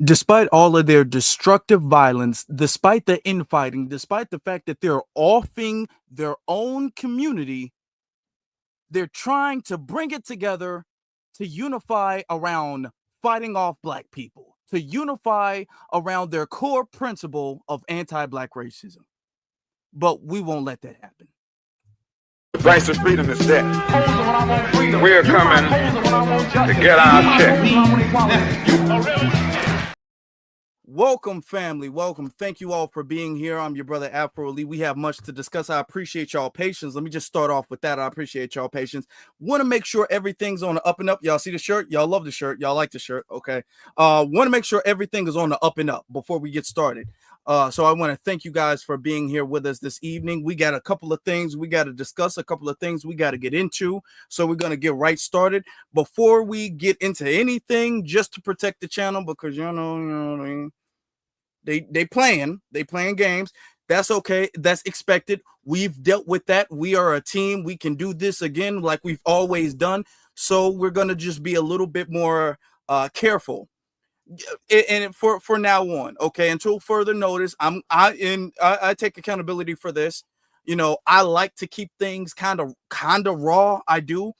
Despite all of their destructive violence, despite the infighting, despite the fact that they're offing their own community, they're trying to bring it together to unify around fighting off black people, to unify around their core principle of anti-black racism. But we won't let that happen. The price of freedom is death. We're coming to get our check. Welcome, family. Welcome. Thank you all for being here. I'm your brother Afro. We have much to discuss. I appreciate y'all patience. Let me just start off with that. I appreciate y'all patience. Want to make sure everything's on the up and up. Y'all see the shirt? Y'all love the shirt. Y'all like the shirt. Okay. Want to make sure everything is on the up and up before we get started. So I want to thank you guys for being here with us this evening. We got a couple of things we got to discuss, a couple of things we got to get into. So we're going to get right started. Before we get into anything, just to protect the channel, because you know, they playing games. That's okay. That's expected. We've dealt with that. We are a team. We can do this again like we've always done. So we're going to just be a little bit more careful. And for now on, okay, until further notice, I take accountability for this. You know, I like to keep things kind of raw. I do.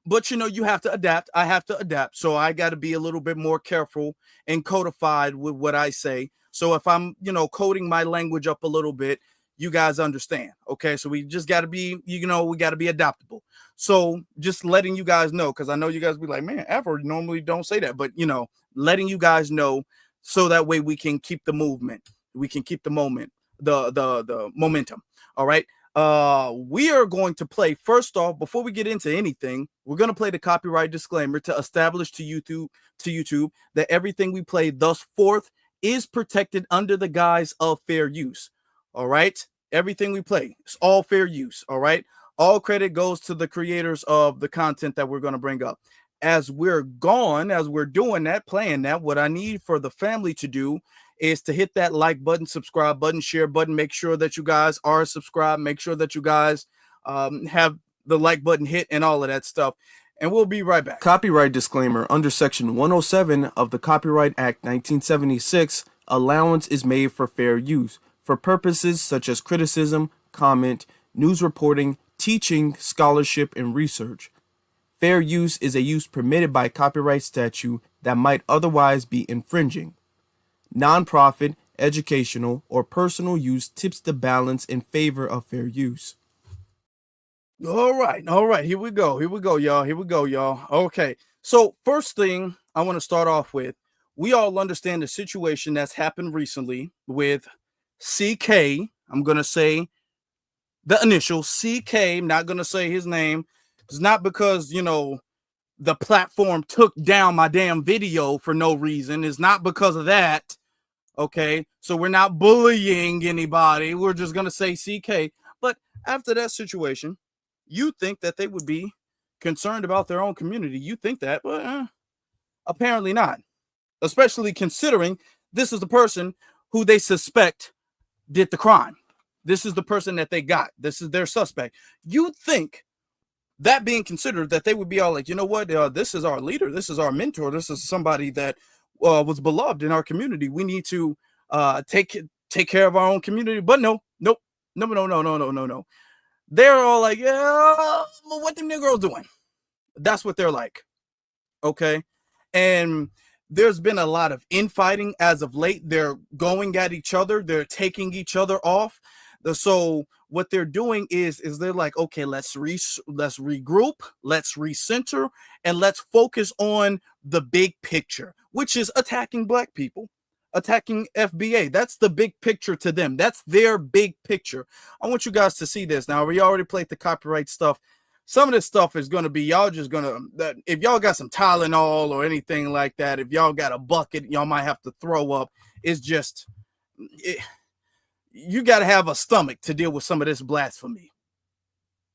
But you know, you have to adapt. I have to adapt. So I got to be a little bit more careful and codified with what I say. So if I'm, you know, coding my language up a little bit, you guys understand. Okay. So we just got to be, you know, we got to be adaptable. So just letting you guys know, because I know you guys be like, man, Afro normally don't say that. But, you know, letting you guys know so that way we can keep the movement. We can keep the moment, the momentum. All right. We are going to play, first off, before we get into anything, we're going to play the copyright disclaimer to establish to YouTube that everything we play thus forth is protected under the guise of fair use. All right. Everything we play is all fair use. All right. All credit goes to the creators of the content that we're going to bring up. As we're gone, as we're doing that, playing that, what I need for the family to do is to hit that like button, subscribe button, share button. Make sure that you guys are subscribed. Make sure that you guys have the like button hit and all of that stuff. And we'll be right back. Copyright disclaimer. Under Section 107 of the Copyright Act 1976, allowance is made for fair use for purposes such as criticism, comment, news reporting, teaching, scholarship, and research. Fair use is a use permitted by copyright statute that might otherwise be infringing. Nonprofit, educational, or personal use tips the balance in favor of fair use. All right. Here we go, y'all. Okay. So first thing I want to start off with, we all understand the situation that's happened recently with CK. I'm going to say the initial CK. I'm not going to say his name. It's not because, you know, the platform took down my damn video for no reason. It's not because of that. Okay, so we're not bullying anybody. We're just going to say CK. But after that situation, you think that they would be concerned about their own community. You think that, but apparently not. Especially considering this is the person who they suspect did the crime. This is the person that they got. This is their suspect. You think that being considered that they would be all like, you know what? This is our leader. This is our mentor. This is somebody that was beloved in our community. We need to take care of our own community. But no. They're all like, yeah, what them Negroes doing? That's what they're like. Okay. And there's been a lot of infighting as of late. They're going at each other. They're taking each other off. So what they're doing is they're like, okay, let's regroup, let's recenter, and let's focus on the big picture, which is attacking black people, attacking FBA. That's the big picture to them. That's their big picture. I want you guys to see this. Now, we already played the copyright stuff. Some of this stuff is going to be, y'all just going to, if y'all got some Tylenol or anything like that, if y'all got a bucket, y'all might have to throw up. It's just, you got to have a stomach to deal with some of this blasphemy.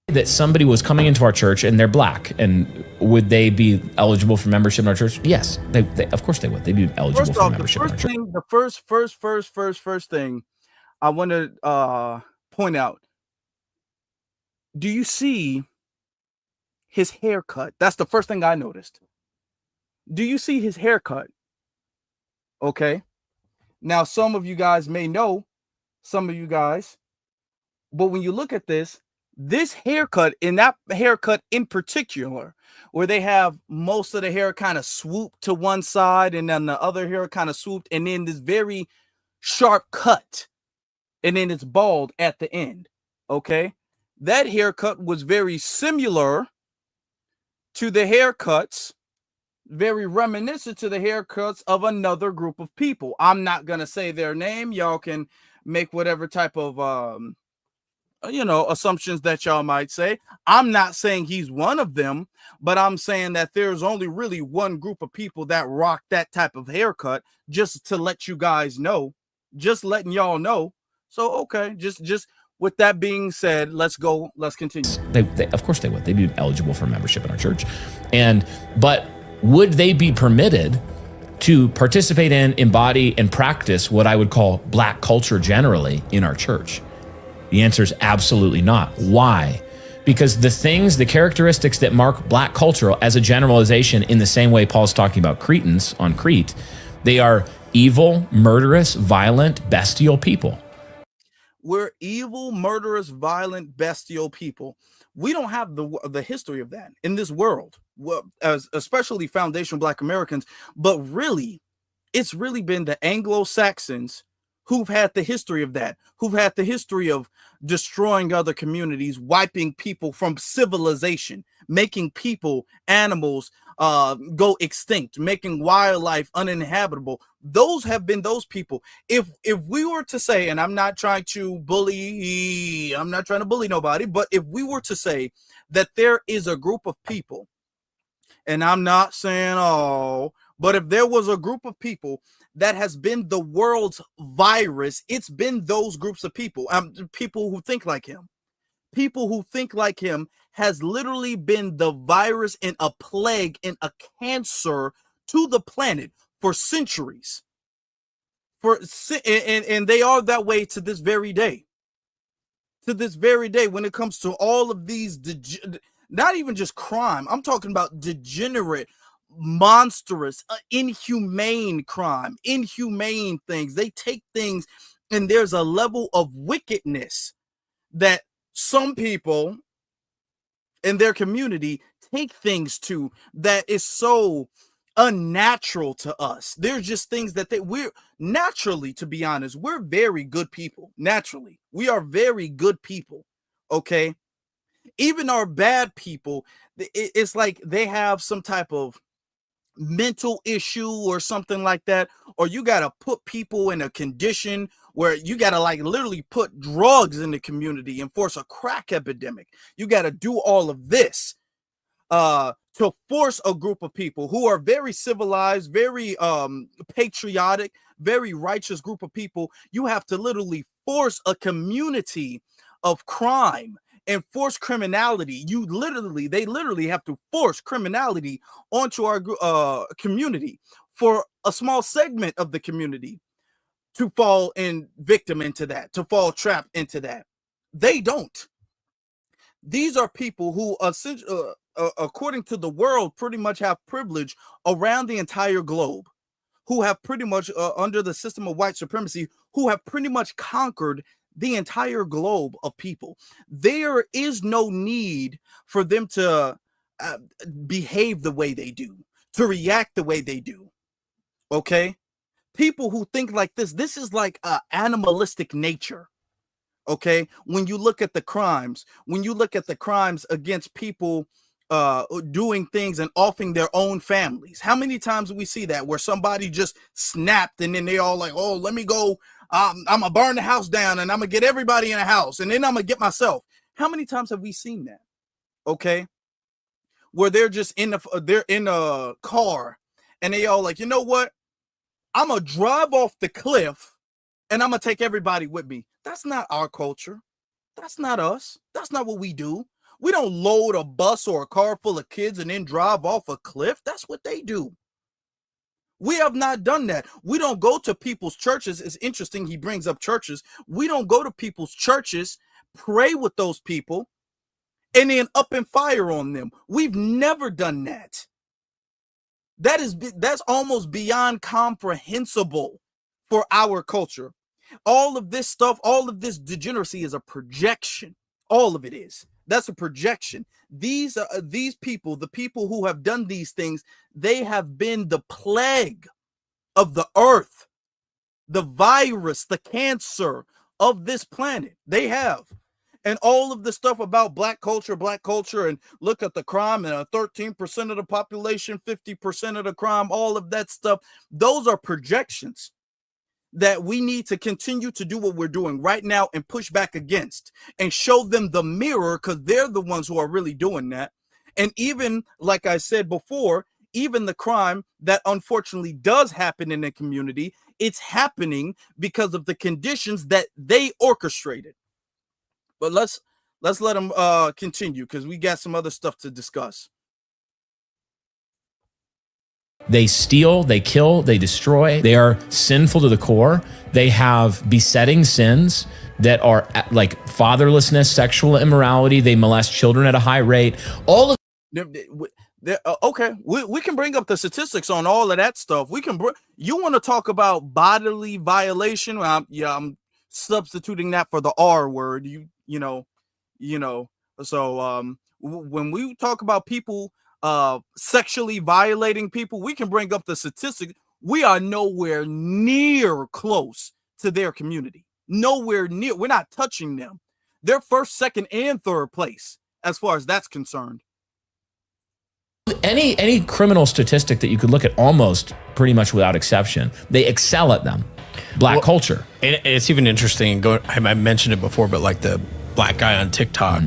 That somebody was coming into our church and they're black, and would they be eligible for membership in our church? Yes, they of course they would. They'd be eligible for membership in our church. The first thing I want to point out, do you see his haircut? That's the first thing I noticed. Do you see his haircut? Okay. Now, some of you guys may know, some of you guys, but when you look at this haircut, in that haircut in particular, where they have most of the hair kind of swooped to one side and then the other hair kind of swooped, and then this very sharp cut, and then it's bald at the end. Okay. That haircut was very similar to the haircuts, very reminiscent to the haircuts of another group of people. I'm not going to say their name. Y'all can make whatever type of assumptions that y'all might say. I'm not saying he's one of them, but I'm saying that there's only really one group of people that rock that type of haircut, just to let you guys know, just letting y'all know. So, okay, just with that being said, let's continue. They of course they would. They'd be eligible for membership in our church. But would they be permitted to participate in, embody, and practice what I would call Black culture generally in our church? The answer is absolutely not. Why? Because the characteristics that mark Black culture as a generalization, in the same way Paul's talking about Cretans on Crete, they are evil, murderous, violent, bestial people. We're evil, murderous, violent, bestial people. We don't have the history of that in this world, especially foundational Black Americans. But really, it's really been the Anglo-Saxons who've had the history of that, who've had the history of destroying other communities, wiping people from civilization, making people, animals go extinct, making wildlife uninhabitable. Those have been those people. If we were to say, and I'm not trying to bully nobody, but if we were to say that there is a group of people, and I'm not saying all, but if there was a group of people that has been the world's virus, it's been those groups of people. People who think like him. People who think like him has literally been the virus and a plague and a cancer to the planet for centuries. And they are that way to this very day. To this very day, when it comes to all of these, not even just crime, I'm talking about degenerate, monstrous, inhumane crime, inhumane things. They take things, and there's a level of wickedness that some people in their community take things to that is so unnatural to us. There's just things that we're naturally, to be honest, we're very good people. Naturally, we are very good people. Okay. Even our bad people, it's like they have some type of mental issue or something like that, or you got to put people in a condition where you got to like literally put drugs in the community and force a crack epidemic. You got to do all of this to force a group of people who are very civilized, very patriotic, very righteous group of people. You have to literally force a community of crime and force criminality. They literally have to force criminality onto our community for a small segment of the community to fall victim into that, to fall trapped into that. They don't. These are people who, according to the world, pretty much have privilege around the entire globe, who have pretty much, under the system of white supremacy, who have pretty much conquered the entire globe of people. There is no need for them to behave the way they do, to react the way they do. Okay? People who think like this is like animalistic nature. Okay? When you look at the crimes against people doing things and offing their own families, how many times do we see that where somebody just snapped and then they all like, oh, let me go, I'm gonna burn the house down and I'm gonna get everybody in the house and then I'm gonna get myself. How many times have we seen that? Okay, where they're just in a car and they all like, you know what, I'm gonna drive off the cliff and I'm gonna take everybody with me. That's not our culture. That's not us. That's not what we do. We don't load a bus or a car full of kids and then drive off a cliff. That's what they do. We have not done that. We don't go to people's churches. It's interesting he brings up churches. We don't go to people's churches, pray with those people, and then up and fire on them. We've never done that. That's almost beyond comprehensible for our culture. All of this stuff, all of this degeneracy is a projection. All of it is. That's a projection. These people, the people who have done these things, they have been the plague of the earth, the virus, the cancer of this planet. They have. And all of the stuff about black culture, and look at the crime, and 13% of the population, 50% of the crime, all of that stuff. Those are projections that we need to continue to do what we're doing right now and push back against and show them the mirror, because they're the ones who are really doing that. And even, like I said before, even the crime that unfortunately does happen in the community, it's happening because of the conditions that they orchestrated. But let's let them continue, because we got some other stuff to discuss. They steal, they kill, they destroy. They are sinful to the core. They have besetting sins that are like fatherlessness, sexual immorality. They molest children at a high rate. All of okay, we can bring up the statistics on all of that stuff. We can you want to talk about bodily violation? I'm substituting that for the R word. You know. So when we talk about people sexually violating people, we can bring up the statistics. We are nowhere near close to their community. Nowhere near. We're not touching them. They're first, second, and third place as far as that's concerned. any criminal statistic that you could look at, almost pretty much without exception, they excel at them. Black culture. And it's even interesting. I mentioned it before, but like the black guy on TikTok,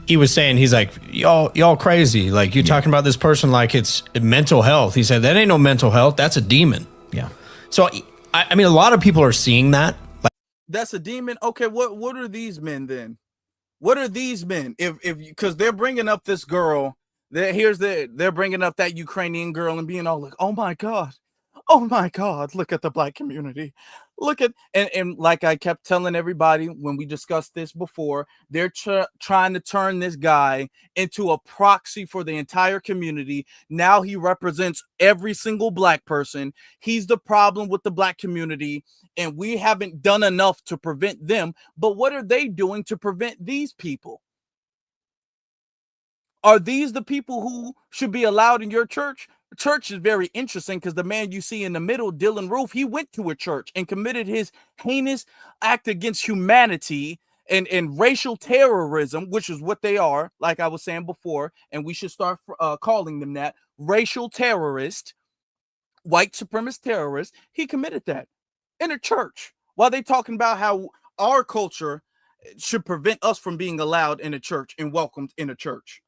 he was saying, he's like, y'all crazy. Like, you talking about this person like it's mental health. He said, that ain't no mental health. That's a demon. Yeah. So, I mean, a lot of people are seeing that. Like, that's a demon. Okay, what are these men then? What are these men? If because they're bringing up this girl, they're bringing up that Ukrainian girl and being all like, oh my God, look at the black community. Look at, and like I kept telling everybody when we discussed this before, they're trying to turn this guy into a proxy for the entire community. Now he represents every single black person. He's the problem with the black community, and we haven't done enough to prevent them. But what are they doing to prevent these people? Are these the people who should be allowed in your church? Church is very interesting because the man you see in the middle, Dylan Roof, he went to a church and committed his heinous act against humanity and racial terrorism, which is what they are, like I was saying before, and we should start calling them that, racial terrorist, white supremacist terrorist. He committed that in a church while they talking about how our culture should prevent us from being allowed in a church and welcomed in a church.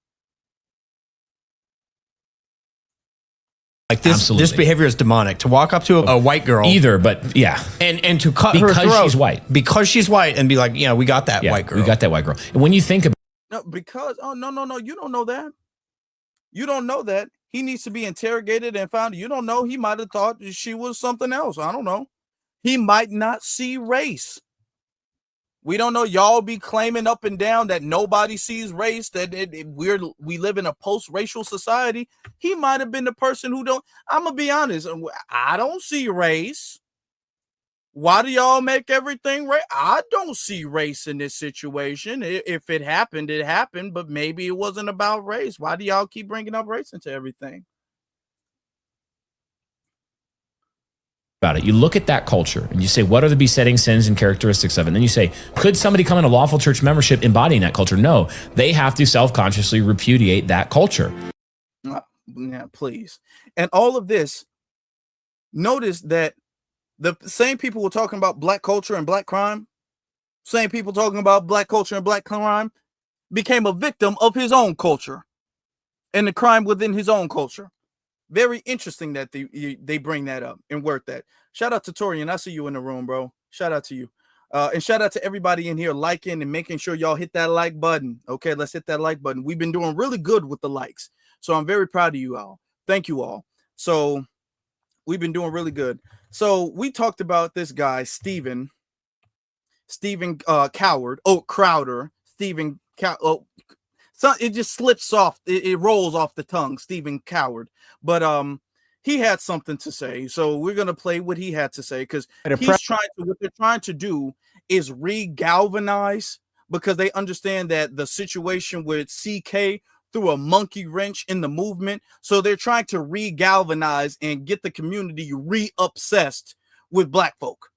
Like this behavior is demonic. To walk up to a white girl, but yeah, and to cut her throat because she's white, and be like, yeah, we got that white girl. We got that white girl. And when you think about no, you don't know that. You don't know that. He needs to be interrogated and found. You don't know. He might have thought she was something else. I don't know. He might not see race. We don't know. Y'all be claiming up and down that nobody sees race, that we live in a post-racial society. He might have been the person who don't. I'm going to be honest. I don't see race. Why do y'all make everything race? I don't see race in this situation. If it happened, it happened, but maybe it wasn't about race. Why do y'all keep bringing up race into everything? About it, you look at that culture and you say, what are the besetting sins and characteristics of it? And then you say, could somebody come into lawful church membership embodying that culture? No, they have to self-consciously repudiate that culture. Yeah, please. And all of this, notice that the same people were talking about black culture and black crime, same people talking about black culture and black crime, became a victim of his own culture and the crime within his own culture. Very interesting that they bring that up and work that. Shout out to Torian. I see you in the room, bro. Shout out to you. And shout out to everybody in here liking and making sure y'all hit that like button. Okay, let's hit that like button. We've been doing really good with the likes. So I'm very proud of you all. Thank you all. So we've been doing really good. So we talked about this guy, Stephen Coward. Oh, Crowder. Stephen Coward. So it just slips off. It rolls off the tongue. Stephen Coward. But he had something to say. So we're gonna play what he had to say, because what they're trying to do is re-galvanize, because they understand that the situation with CK threw a monkey wrench in the movement. So they're trying to re-galvanize and get the community re-obsessed with black folk.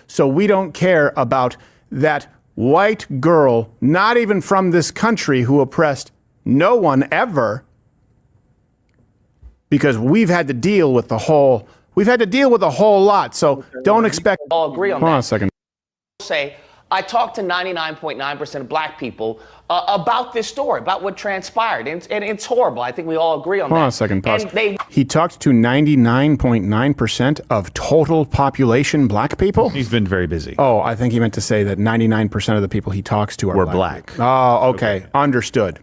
So we don't care about that white girl, not even from this country, who oppressed no one ever, because we've had to deal with a whole lot. So don't expect. All agree on that. Hold on a second. Say, I talked to 99.9% of black people about this story, about what transpired, and it's horrible. I think we all agree on that. Hold on a second. Pause. And he talked to 99.9% of total population black people? He's been very busy. Oh, I think he meant to say that 99% of the people he talks to are black. Oh, okay. Understood.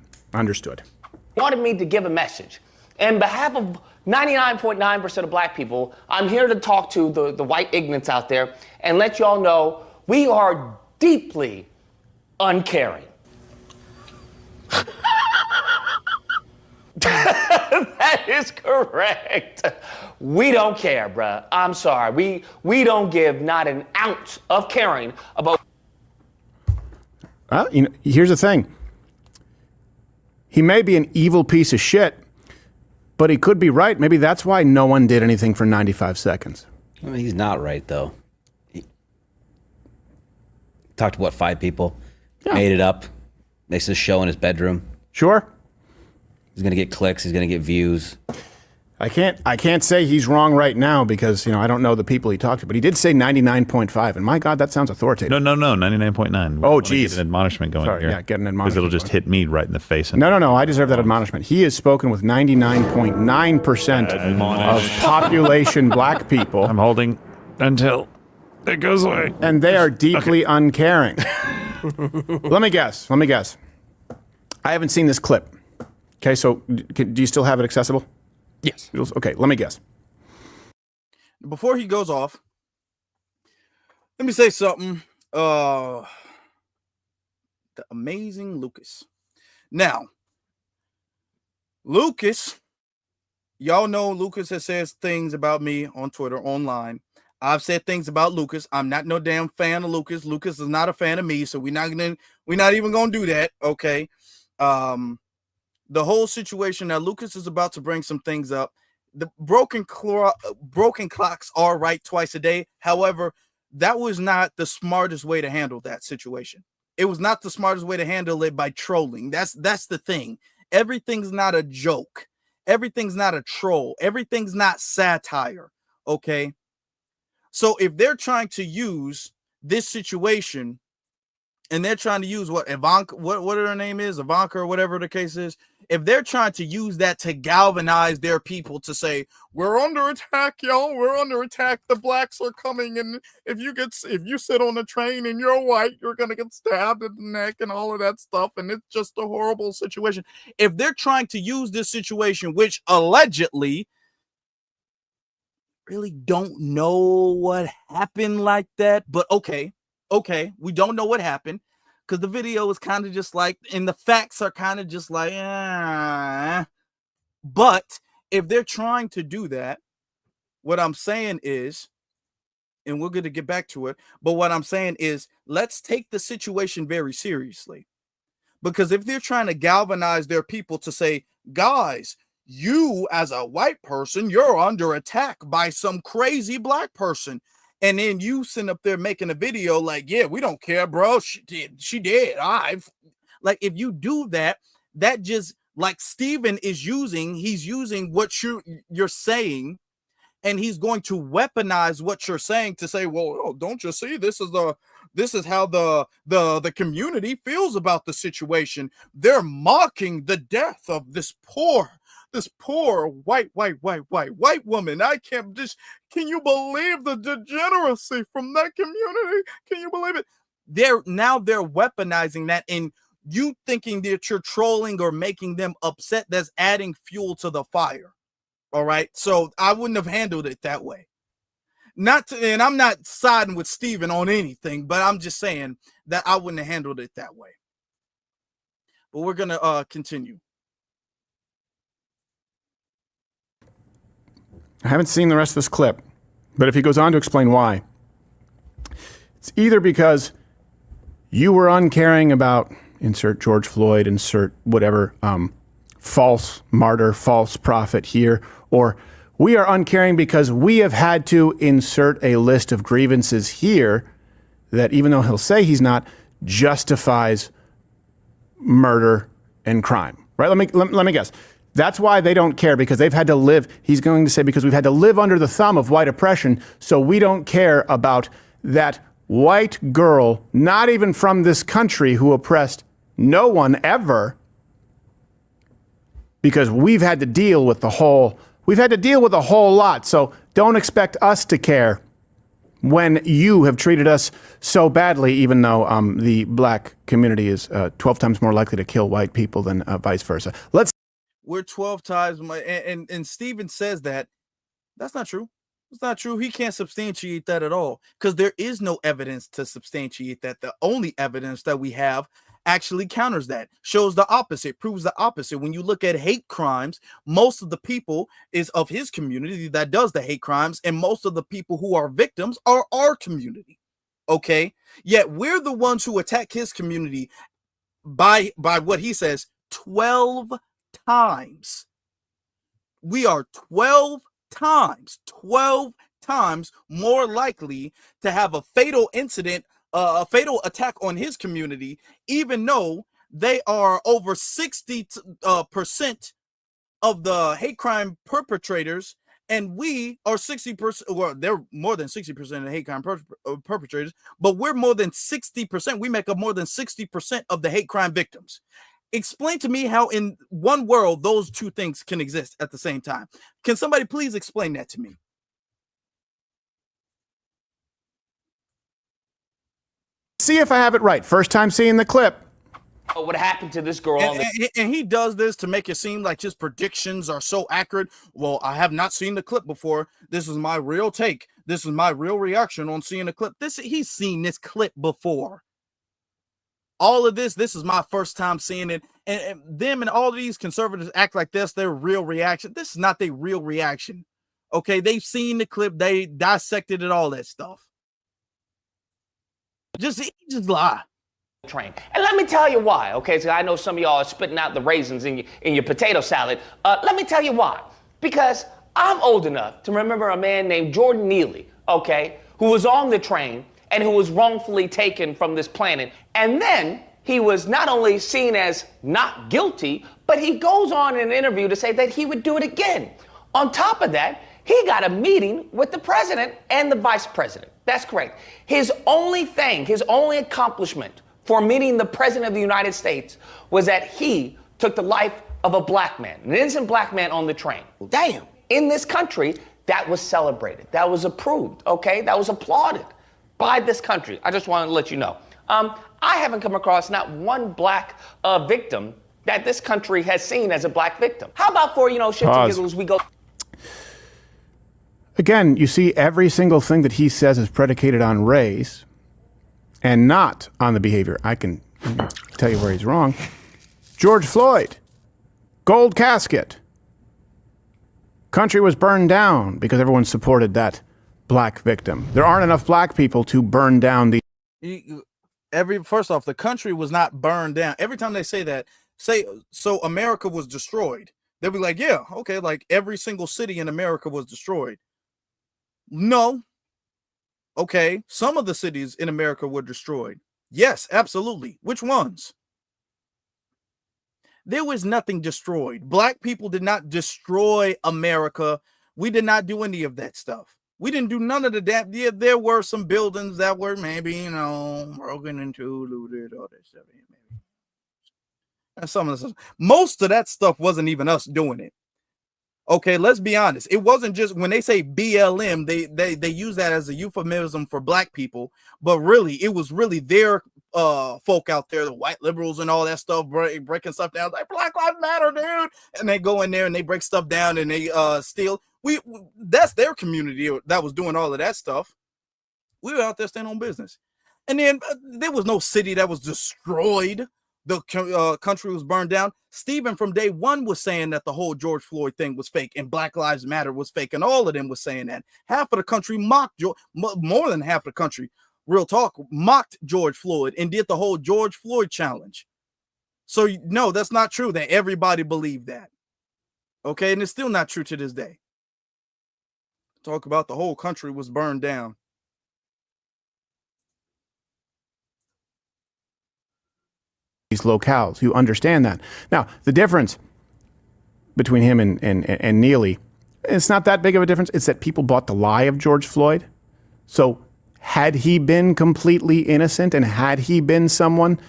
wanted me to give a message. On behalf of 99.9% of black people, I'm here to talk to the white ignorants out there and let y'all know we are deeply uncaring. That is correct. We don't care, bruh. I'm sorry. We don't give not an ounce of caring about. Well, here's the thing. He may be an evil piece of shit, but he could be right. Maybe that's why no one did anything for 95 seconds. Well, he's not right, though. He talked to, what, 5 people? Yeah. Made it up. Makes this show in his bedroom. Sure. He's going to get clicks. He's going to get views. I can't say he's wrong right now because, I don't know the people he talked to, but he did say 99.5, and my God, that sounds authoritative. No, 99.9. Oh, geez. Get an admonishment going here. Yeah, get an admonishment. Because it'll just hit me right in the face. No, I deserve that admonishment. He has spoken with 99.9% of population black people. I'm holding until it goes away. And they are deeply uncaring. Let me guess. I haven't seen this clip. Okay, so do you still have it accessible? Yes. Okay, let me guess. Before he goes off, let me say something. The amazing Lucas. Now, Lucas, y'all know Lucas has said things about me on Twitter, online. I've said things about Lucas. I'm not no damn fan of Lucas. Lucas is not a fan of me, so we're not even gonna do that. Okay. The whole situation now, Lucas is about to bring some things up. The broken clocks are right twice a day. However, that was not the smartest way to handle that situation. It was not the smartest way to handle it by trolling. That's the thing. Everything's not a joke. Everything's not a troll. Everything's not satire. Okay. So if they're trying to use this situation, and they're trying to use what Ivanka, what her name is, Ivanka or whatever the case is, if they're trying to use that to galvanize their people to say, we're under attack, y'all, we're under attack, the blacks are coming, and if you sit on a train and you're white, you're gonna get stabbed in the neck and all of that stuff, and it's just a horrible situation. If they're trying to use this situation, which allegedly really don't know what happened like that, but okay, we don't know what happened because the video is kind of just like, and the facts are kind of just like, But if they're trying to do that, what I'm saying is, and we're going to get back to it, but what I'm saying is, let's take the situation very seriously. Because if they're trying to galvanize their people to say, guys, you as a white person, you're under attack by some crazy black person. And then you send up there making a video like, yeah, we don't care, bro. She did. Like, if you do that, that just like Steven is using, he's using what you're saying, and he's going to weaponize what you're saying to say, well, oh, don't you see? This is how the community feels about the situation. They're mocking the death of this poor white woman. Can you believe the degeneracy from that community? Can you believe it? They're weaponizing that, and you thinking that you're trolling or making them upset, that's adding fuel to the fire. All right. So I wouldn't have handled it that way. And I'm not siding with Steven on anything, but I'm just saying that I wouldn't have handled it that way. But we're gonna continue. I haven't seen the rest of this clip, but if he goes on to explain why, it's either because you were uncaring about insert George Floyd, insert whatever false martyr, false prophet here, or we are uncaring because we have had to insert a list of grievances here that, even though he'll say he's not, justifies murder and crime, right? Let me guess. That's why they don't care, because they've had to live, he's going to say, because we've had to live under the thumb of white oppression, so we don't care about that white girl, not even from this country, who oppressed no one ever, because we've had to deal with a whole lot. So don't expect us to care when you have treated us so badly, even though the black community is 12 times more likely to kill white people than vice versa. We're 12 times more, and Stephen says that. That's not true. It's not true. He can't substantiate that at all, because there is no evidence to substantiate that. The only evidence that we have actually counters that, shows the opposite, proves the opposite. When you look at hate crimes, most of the people is of his community that does the hate crimes, and most of the people who are victims are our community. Okay, yet we're the ones who attack his community by what he says 12 times. We are 12 times more likely to have a fatal incident, a fatal attack on his community, even though they are over 60% of the hate crime perpetrators, and we are 60%. Well, they're more than 60% of the hate crime perpetrators, but we're more than 60%. We make up more than 60% of the hate crime victims. Explain to me how in one world those two things can exist at the same time. Can somebody please explain that to me? See if I have it right. First time seeing the clip. What happened to this girl? And he does this to make it seem like his predictions are so accurate. Well, I have not seen the clip before. This is my real take. This is my real reaction on seeing the clip. He's seen this clip before. All of this is my first time seeing it. And them and all of these conservatives act like that's their real reaction. This is not their real reaction. Okay, they've seen the clip. They dissected it, all that stuff. Just lie. Train. And let me tell you why, okay? So I know some of y'all are spitting out the raisins in your potato salad. Let me tell you why. Because I'm old enough to remember a man named Jordan Neely, okay, who was on the train and who was wrongfully taken from this planet. And then he was not only seen as not guilty, but he goes on in an interview to say that he would do it again. On top of that, he got a meeting with the president and the vice president. That's correct. His only accomplishment for meeting the president of the United States was that he took the life of a black man, an innocent black man on the train. Damn. In this country, that was celebrated. That was approved, okay? That was applauded by this country. I just wanted to let you know. I haven't come across not one black victim that this country has seen as a black victim. How about for, shits and giggles, we go... Again, you see every single thing that he says is predicated on race and not on the behavior. I can tell you where he's wrong. George Floyd, gold casket. Country was burned down because everyone supported that black victim. There aren't enough black people to burn down the... First off, the country was not burned down. Every time they say that, so America was destroyed. They'll be like, yeah, okay, like every single city in America was destroyed. No. Okay, some of the cities in America were destroyed. Yes, absolutely. Which ones? There was nothing destroyed. Black people did not destroy America. We did not do any of that stuff. We didn't do none of the that. Yeah, there were some buildings that were maybe, broken into, looted, all that stuff. Maybe. And some of the stuff. Most of that stuff wasn't even us doing it. Okay, let's be honest. It wasn't just when they say BLM, they use that as a euphemism for black people, but really, it was really their folk out there, the white liberals and all that stuff, breaking stuff down, like Black Lives Matter, dude. And they go in there and they break stuff down and they steal. That's their community that was doing all of that stuff. We were out there standing on business. And then there was no city that was destroyed. the country was burned down. Stephen from day one was saying that the whole George Floyd thing was fake and Black Lives Matter was fake, and all of them was saying that. Half of the country mocked more than half the country, real talk, mocked George Floyd and did the whole George Floyd challenge. So no, that's not true that everybody believed that. Okay, and it's still not true to this day. Talk about the whole country was burned down. These locales who understand that. Now, the difference between him and Neely, it's not that big of a difference. It's that people bought the lie of George Floyd. So had he been completely innocent and had he been someone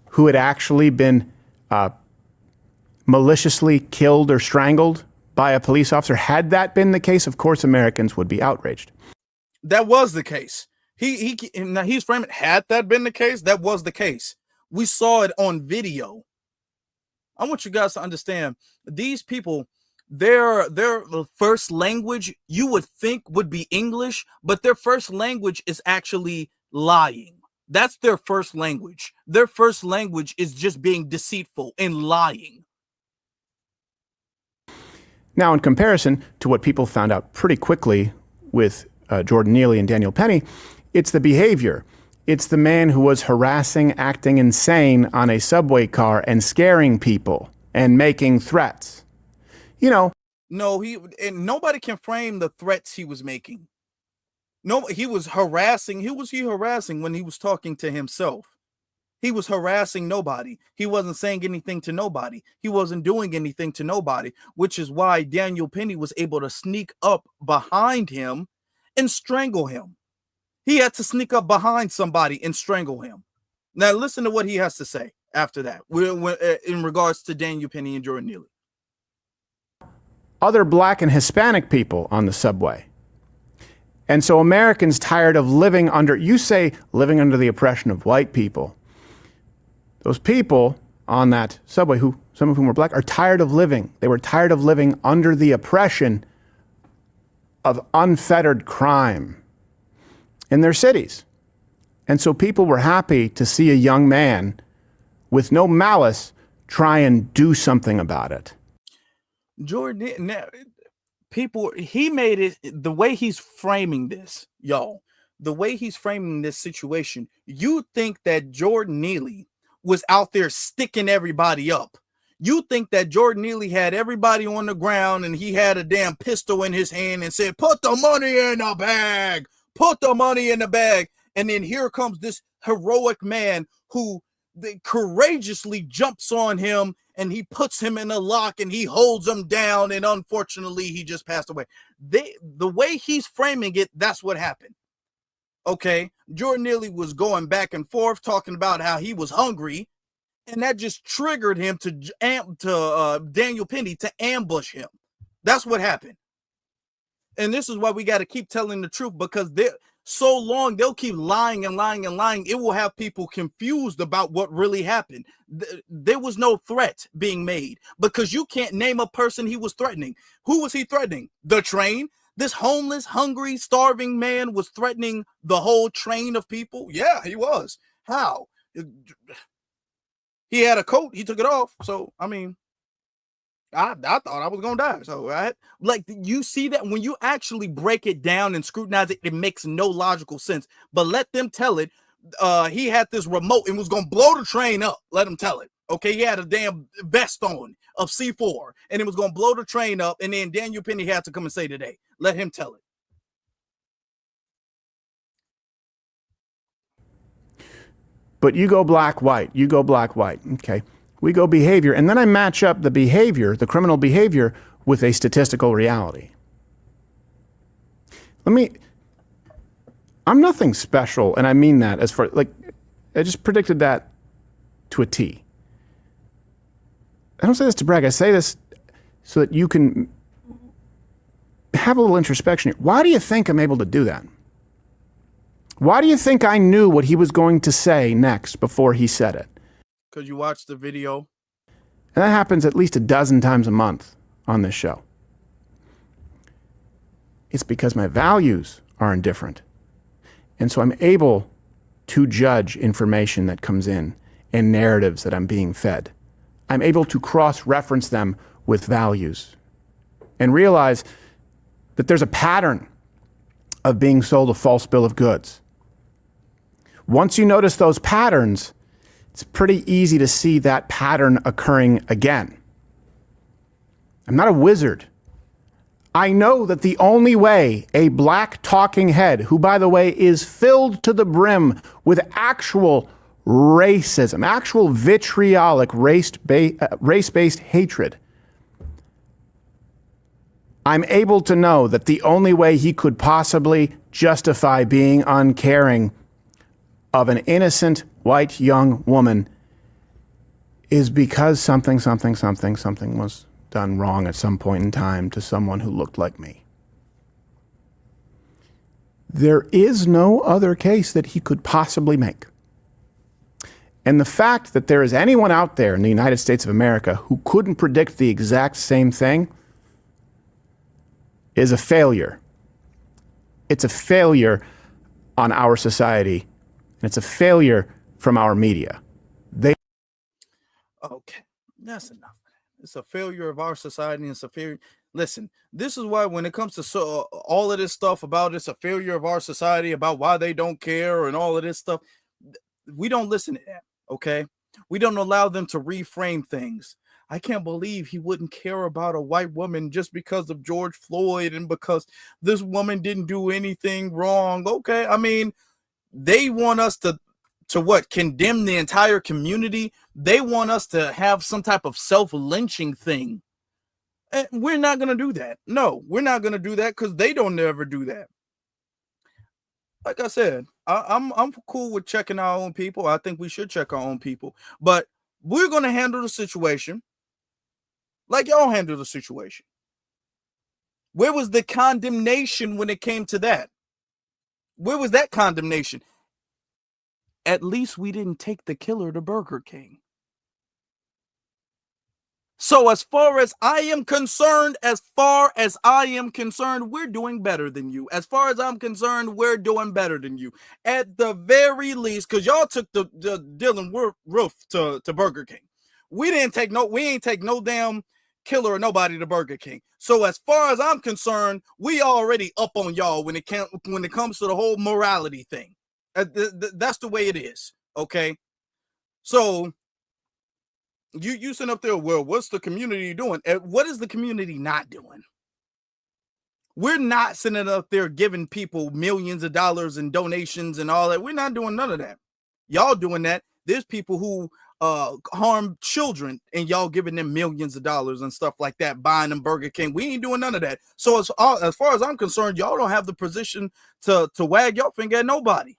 who had actually been maliciously killed or strangled by a police officer, had that been the case, of course, Americans would be outraged. That was the case. He's framing, had that been the case, that was the case. We saw it on video. I want you guys to understand, these people, their first language you would think would be English, but their first language is actually lying. That's their first language. Their first language is just being deceitful and lying. Now, in comparison to what people found out pretty quickly with Jordan Neely and Daniel Penny, it's the behavior. It's the man who was harassing, acting insane on a subway car and scaring people and making threats. You know. No, nobody can frame the threats he was making. No, he was harassing. Who was he harassing when he was talking to himself? He was harassing nobody. He wasn't saying anything to nobody. He wasn't doing anything to nobody, which is why Daniel Penny was able to sneak up behind him and strangle him. He had to sneak up behind somebody and strangle him. Now, listen to what he has to say after that in regards to Daniel Penny and Jordan Neely. Other Black and Hispanic people on the subway. And so Americans tired of living under, you say living under the oppression of white people. Those people on that subway, who some of whom were Black, are tired of living. They were tired of living under the oppression of unfettered crime in their cities. And so people were happy to see a young man with no malice try and do something about it. Jordan, people, he made it, the way he's framing this, y'all, the way he's framing this situation, you think that Jordan Neely was out there sticking everybody up. You think that Jordan Neely had everybody on the ground and he had a damn pistol in his hand and said, put the money in the bag, put the money in the bag. And then here comes this heroic man who courageously jumps on him and he puts him in a lock and he holds him down. And unfortunately, he just passed away. The way he's framing it, that's what happened. Okay, Jordan Neely was going back and forth talking about how he was hungry, and that just triggered him to Daniel Penny to ambush him. That's what happened. And this is why we got to keep telling the truth, because they're so long they'll keep lying and lying and lying. It will have people confused about what really happened. There was no threat being made because you can't name a person he was threatening. Who was he threatening? The train? This homeless, hungry, starving man was threatening the whole train of people? Yeah, he was. How? He had a coat. He took it off. So, I mean, I thought I was going to die. So, like, you see that when you actually break it down and scrutinize it, it makes no logical sense. But let them tell it. He had this remote and was going to blow the train up. Let him tell it. Okay, he had a damn vest on of C4 and it was going to blow the train up. And then Daniel Penny had to come and say today. Let him tell it. But you go black, white. You go black, white. Okay. We go behavior. And then I match up the behavior, the criminal behavior, with a statistical reality. I'm nothing special. And I mean that as far, like, I just predicted that to a T. I don't say this to brag. I say this so that you can have a little introspection. Why do you think I'm able to do that? Why do you think I knew what he was going to say next before he said it? Because you watched the video. And that happens at least a dozen times a month on this show. It's because my values are indifferent. And so I'm able to judge information that comes in and narratives that I'm being fed. I'm able to cross-reference them with values and realize that there's a pattern of being sold a false bill of goods. Once you notice those patterns, it's pretty easy to see that pattern occurring again. I'm not a wizard. I know that the only way a black talking head, who by the way is filled to the brim with actual racism, actual vitriolic race-based hatred, I'm able to know that the only way he could possibly justify being uncaring of an innocent white young woman is because something was done wrong at some point in time to someone who looked like me. There is no other case that he could possibly make. And the fact that there is anyone out there in the United States of America who couldn't predict the exact same thing is a failure. It's a failure on our society, and it's a failure from our media. Okay, that's enough. It's a failure of our society, and it's a failure. Listen, this is why when it comes to all of this stuff about it's a failure of our society, about why they don't care and all of this stuff, we don't listen to that, okay? We don't allow them to reframe things. I can't believe he wouldn't care about a white woman just because of George Floyd and because this woman didn't do anything wrong. Okay, I mean, they want us to what? Condemn the entire community. They want us to have some type of self-lynching thing. And we're not going to do that. No, we're not going to do that because they don't ever do that. Like I said, I'm cool with checking our own people. I think we should check our own people. But we're going to handle the situation like y'all handle the situation. Where was the condemnation when it came to that? Where was that condemnation? At least we didn't take the killer to Burger King. So as far as I am concerned, we're doing better than you. As far as I'm concerned, we're doing better than you. At the very least, because y'all took the Dylan Roof to Burger King. We ain't take no damn killer or nobody to Burger King. So as far as I'm concerned, we already up on y'all when it comes to the whole morality thing. That's the way it is. Okay. So you sitting up there, well, what's the community doing? What is the community not doing? We're not sitting up there giving people millions of dollars in donations and all that. We're not doing none of that. Y'all doing that. There's people who harm children and y'all giving them millions of dollars and stuff like that, buying them Burger King. We ain't doing none of that. So as far as I'm concerned, y'all don't have the position to wag your finger at nobody.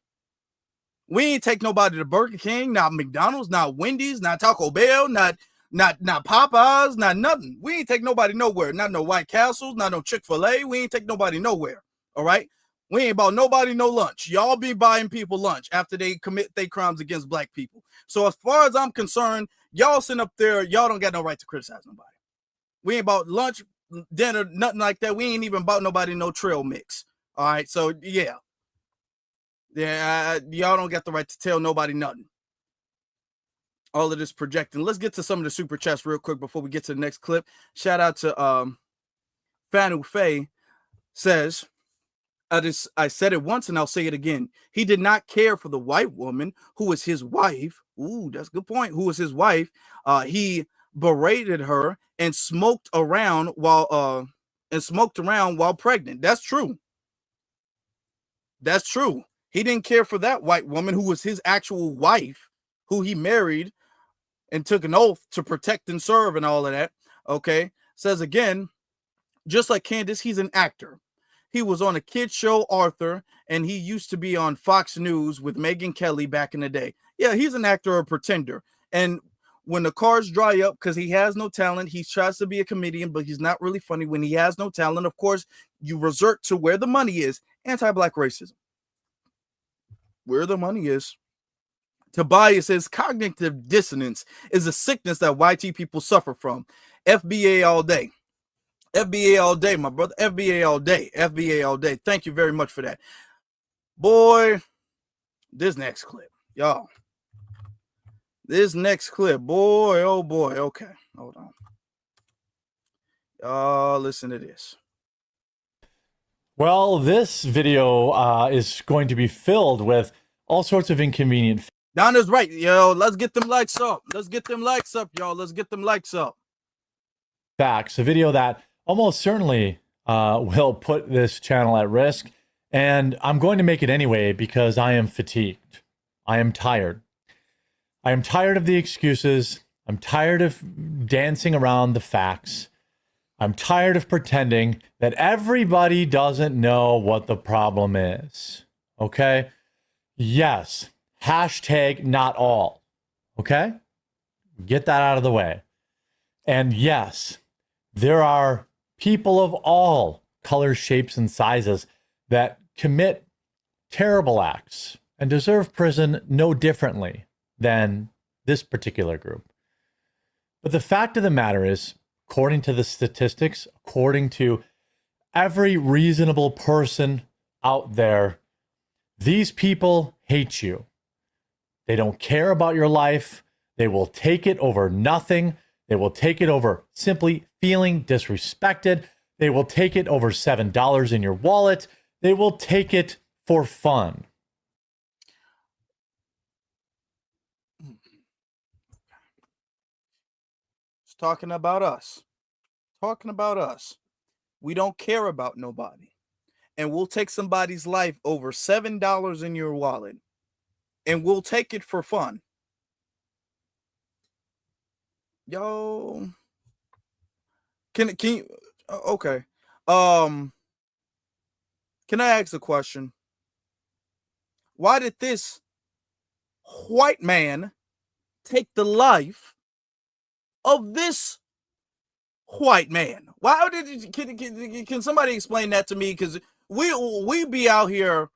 We ain't take nobody to Burger King, not McDonald's, not Wendy's, not Taco Bell, not Popeyes, not nothing. We ain't take nobody nowhere. Not no White Castles, not no Chick-fil-A. We ain't take nobody nowhere. All right. We ain't bought nobody no lunch. Y'all be buying people lunch after they commit their crimes against black people. So as far as I'm concerned, y'all sitting up there, y'all don't got no right to criticize nobody. We ain't bought lunch, dinner, nothing like that. We ain't even bought nobody no trail mix. All right. So yeah. Yeah, y'all don't got the right to tell nobody nothing. All of this projecting. Let's get to some of the super chats real quick before we get to the next clip. Shout out to Fanu Faye says, I said it once and I'll say it again. He did not care for the white woman who was his wife. Ooh, that's a good point. Who was his wife? He berated her and smoked around while pregnant. That's true. That's true. He didn't care for that white woman who was his actual wife, who he married and took an oath to protect and serve and all of that. Okay. Says again, just like Candace, he's an actor. He was on a kid show, Arthur, and he used to be on Fox News with Megyn Kelly back in the day. Yeah, he's an actor or a pretender. And when the cars dry up, because he has no talent, he tries to be a comedian, but he's not really funny. When he has no talent, of course, you resort to where the money is, anti-black racism. Where the money is. Tobias says cognitive dissonance is a sickness that YT people suffer from. FBA all day. FBA all day, my brother. FBA all day. FBA all day. Thank you very much for that. Boy, this next clip, y'all. This next clip, boy, oh boy. Okay, hold on. Listen to this. Well, this video is going to be filled with all sorts of inconvenient Donna's right, yo. Let's get them likes up. Let's get them likes up, y'all. Let's get them likes up. facts. A video that almost certainly will put this channel at risk. And I'm going to make it anyway because I am fatigued. I am tired. I am tired of the excuses. I'm tired of dancing around the facts. I'm tired of pretending that everybody doesn't know what the problem is. Okay? Yes. Hashtag not all. Okay? Get that out of the way. And yes, there are people of all colors, shapes, and sizes that commit terrible acts and deserve prison no differently than this particular group. But the fact of the matter is, according to the statistics, according to every reasonable person out there, these people hate you. They don't care about your life. They will take it over nothing. They will take it over simply feeling disrespected. They will take it over $7 in your wallet. They will take it for fun. It's talking about us. Talking about us. We don't care about nobody. And we'll take somebody's life over $7 in your wallet. And we'll take it for fun. Yo. Can you okay. Can I ask a question? Why did this white man take the life of this white man? Why did can somebody explain that to me? Because we be out here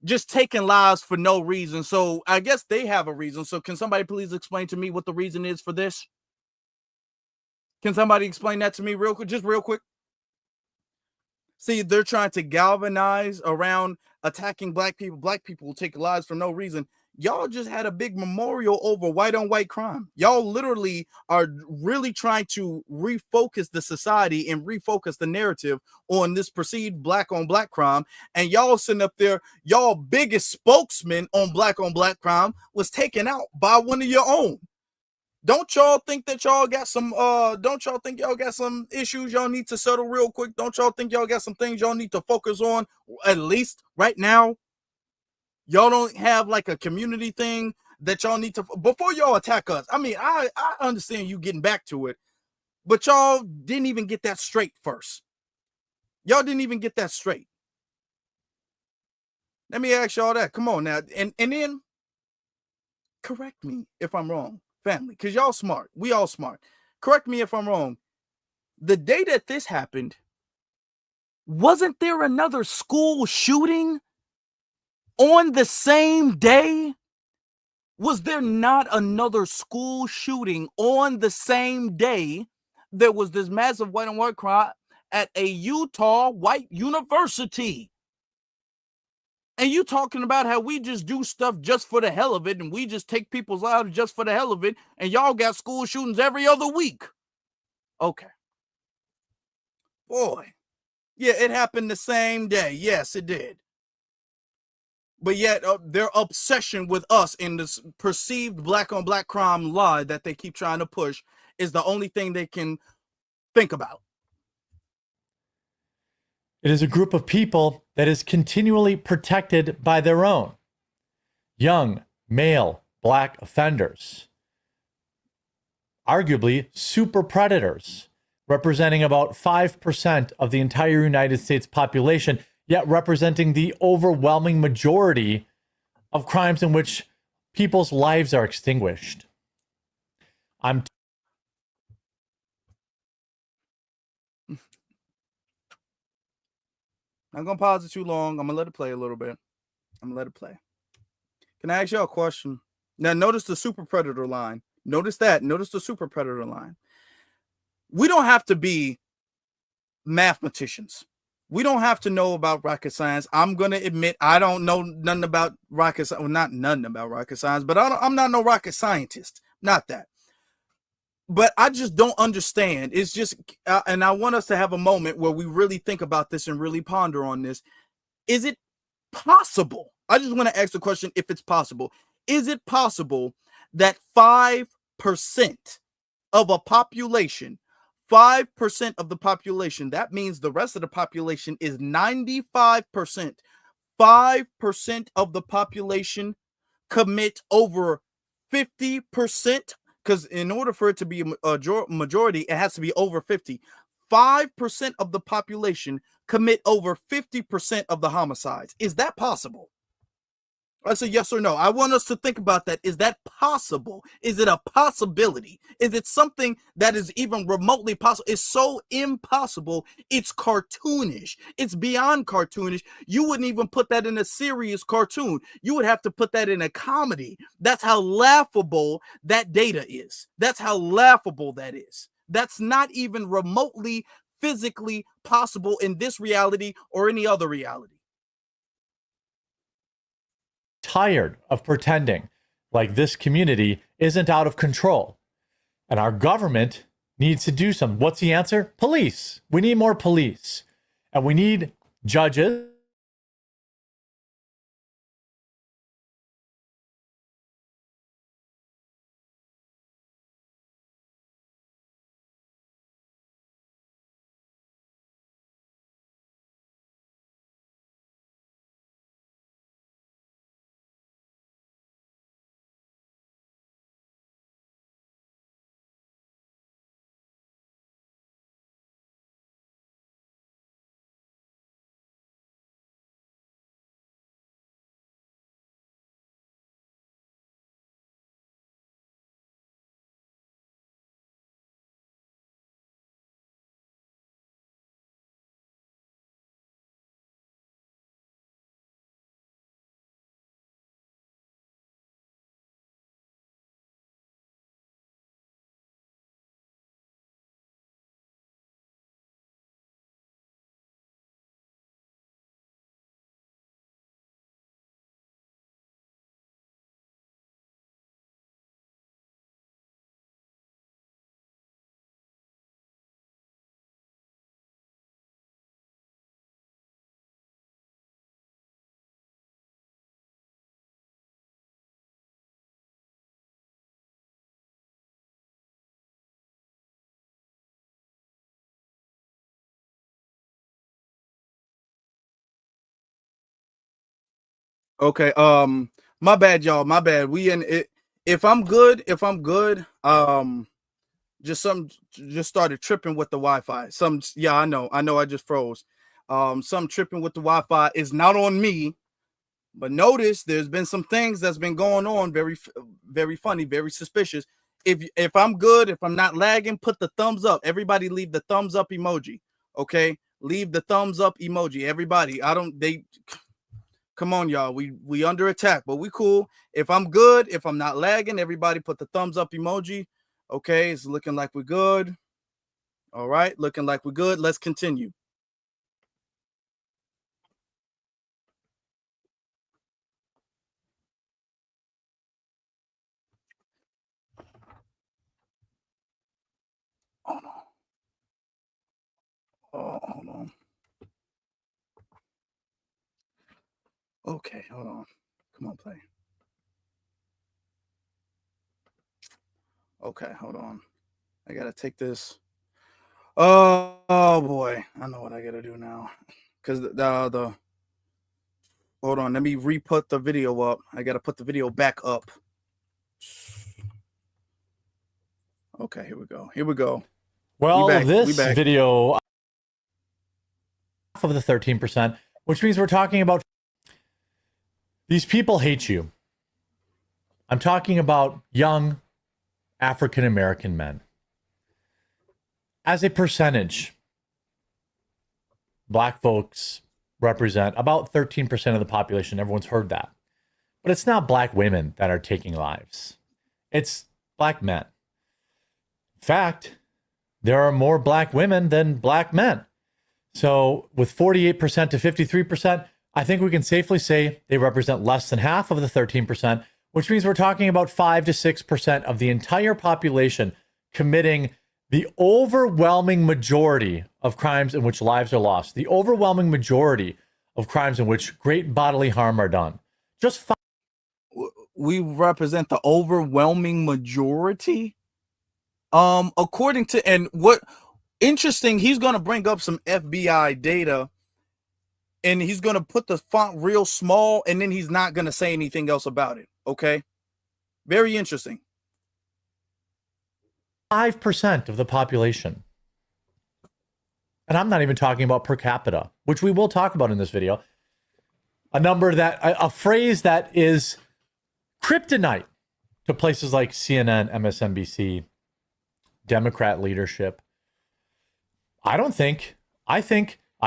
just taking lives for no reason. So I guess they have a reason. So can somebody please explain to me what the reason is for this? Can somebody explain that to me real quick? Just real quick. See, they're trying to galvanize around attacking black people. Black people will take lives for no reason. Y'all just had a big memorial over white on white crime. Y'all literally are really trying to refocus the society and refocus the narrative on this perceived black on black crime. And y'all sitting up there, y'all biggest spokesman on black crime was taken out by one of your own. Don't y'all think that y'all got some don't y'all think y'all got some issues y'all need to settle real quick? Don't y'all think y'all got some things y'all need to focus on at least right now? Y'all don't have like a community thing that y'all need to before y'all attack us. I mean, I understand you getting back to it, but y'all didn't even get that straight first. Y'all didn't even get that straight. Let me ask y'all that. Come on now. And then correct me if I'm wrong. Family, because y'all smart. We all smart. Correct me if I'm wrong. The day that this happened, wasn't there another school shooting on the same day? Was there not another school shooting on the same day? There was this massive white on white crime at a Utah white university. And you talking about how we just do stuff just for the hell of it, and we just take people's lives just for the hell of it, and y'all got school shootings every other week. Okay. Boy. Yeah, it happened the same day. Yes, it did. But yet their obsession with us in this perceived black on black crime lie that they keep trying to push is the only thing they can think about. It is a group of people that is continually protected by their own. Young, male, black offenders. Arguably super predators, representing about 5% of the entire United States population, yet representing the overwhelming majority of crimes in which people's lives are extinguished. Not gonna pause it too long. I'm gonna let it play a little bit. I'm gonna let it play. Can I ask y'all a question? Now, notice the super predator line. Notice that. Notice the super predator line. We don't have to be mathematicians. We don't have to know about rocket science. I'm gonna admit I don't know nothing about rocket science. Well, not nothing about rocket science, but I'm not no rocket scientist. not that. But I just don't understand. It's just, and I want us to have a moment where we really think about this and really ponder on this. Is it possible? I just want to ask the question if it's possible. Is it possible that 5% of a population, 5% of the population, that means the rest of the population is 95%, 5% of the population commit over 50%? Because in order for it to be a majority, it has to be over 50. 5% of the population commit over 50% of the homicides. Is that possible? I say yes or no. I want us to think about that. Is that possible? Is it a possibility? Is it something that is even remotely possible? It's so impossible. It's cartoonish. It's beyond cartoonish. You wouldn't even put that in a serious cartoon. You would have to put that in a comedy. That's how laughable that data is. That's how laughable that is. That's not even remotely physically possible in this reality or any other reality. Tired of pretending like this community isn't out of control. And our government needs to do something. What's the answer? Police. We need more police. And we need judges. Okay. My bad, y'all. My bad. We in it. If I'm good, just started tripping with the Wi-Fi. Yeah, I know. I just froze. Some tripping with the Wi-Fi is not on me, but notice there's been some things that's been going on. Very, very funny, very suspicious. If I'm good, if I'm not lagging, put the thumbs up. Everybody leave the thumbs up emoji. Okay, leave the thumbs up emoji. Everybody. Come on, y'all. We under attack, but we cool. If I'm good, if I'm not lagging, everybody put the thumbs up emoji. Okay, it's looking like we're good. All right, looking like we're good. Let's continue. Hold on. Oh, hold on. Okay, hold on. Come on, play. Okay, hold on. I gotta take this. Oh boy, I know what I gotta do now. Because the hold on, let me re-put the video up. I gotta put the video back up. Okay, here we go. Here we go. Well, this video of the 13%, which means we're talking about these people hate you. I'm talking about young African American men. As a percentage, Black folks represent about 13% of the population. Everyone's heard that. But it's not Black women that are taking lives. It's Black men. In fact, there are more Black women than Black men. So with 48% to 53%, I think we can safely say they represent less than half of the 13%, which means we're talking about 5 to 6% of the entire population committing the overwhelming majority of crimes in which lives are lost, the overwhelming majority of crimes in which great bodily harm are done. Just we represent the overwhelming majority. According to, and what interesting, he's going to bring up some FBI data and he's going to put the font real small and then he's not going to say anything else about it. Okay. Very interesting. 5% of the population. And I'm not even talking about per capita, which we will talk about in this video. A phrase that is kryptonite to places like CNN, MSNBC, Democrat leadership. I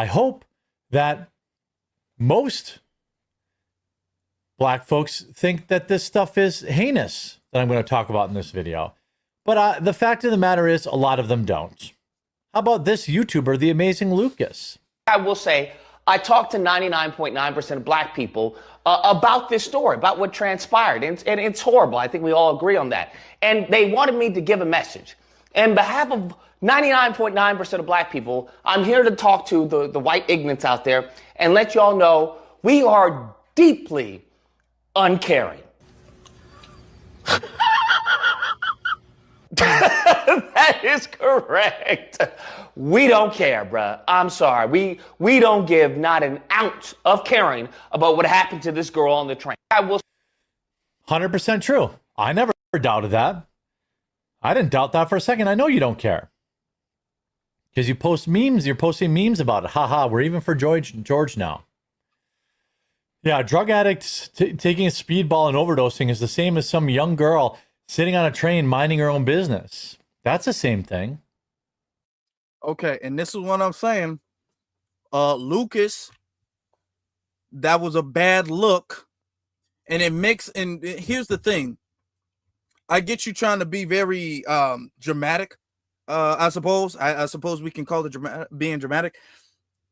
hope that most black folks think that this stuff is heinous that I'm going to talk about in this video. But the fact of the matter is a lot of them don't. How about this YouTuber, The Amazing Lucas? I will say, I talked to 99.9% of black people about this story, about what transpired. And it's horrible. I think we all agree on that. And they wanted me to give a message. And on behalf of 99.9% of black people, I'm here to talk to the white ignorants out there and let y'all know we are deeply uncaring. That is correct. We don't care, bruh. I'm sorry. We don't give not an ounce of caring about what happened to this girl on the train. I will. 100% true. I never doubted that. I didn't doubt that for a second. I know you don't care. Because you post memes, you're posting memes about it. Haha, we're even for George now. Yeah, drug addicts taking a speedball and overdosing is the same as some young girl sitting on a train minding her own business. That's the same thing. Okay, and this is what I'm saying. Lucas, that was a bad look. And and here's the thing. I get you trying to be very dramatic. I suppose. I suppose we can call it being dramatic.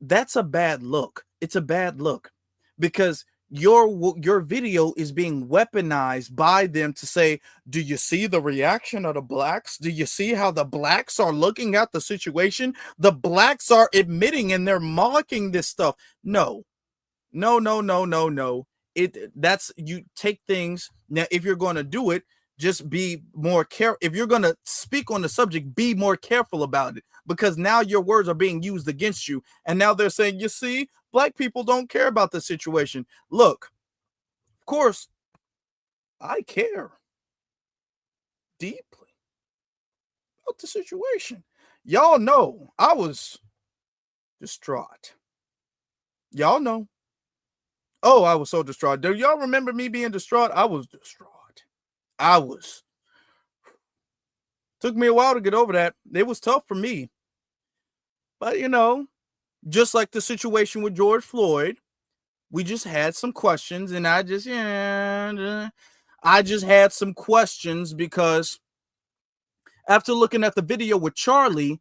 That's a bad look. It's a bad look because your video is being weaponized by them to say, do you see the reaction of the blacks? Do you see how the blacks are looking at the situation? The blacks are admitting and they're mocking this stuff. No. That's, you take things now. If you're going to do it, just be more careful. If you're going to speak on the subject, be more careful about it, because now your words are being used against you. And now they're saying, you see, black people don't care about the situation. Look, of course, I care deeply about the situation. Y'all know I was distraught. Y'all know. Oh, I was so distraught. Do y'all remember me being distraught? I was distraught. Took me a while to get over that. It was tough for me. But, just like the situation with George Floyd, we just had some questions, and I just had some questions because after looking at the video with Charlie,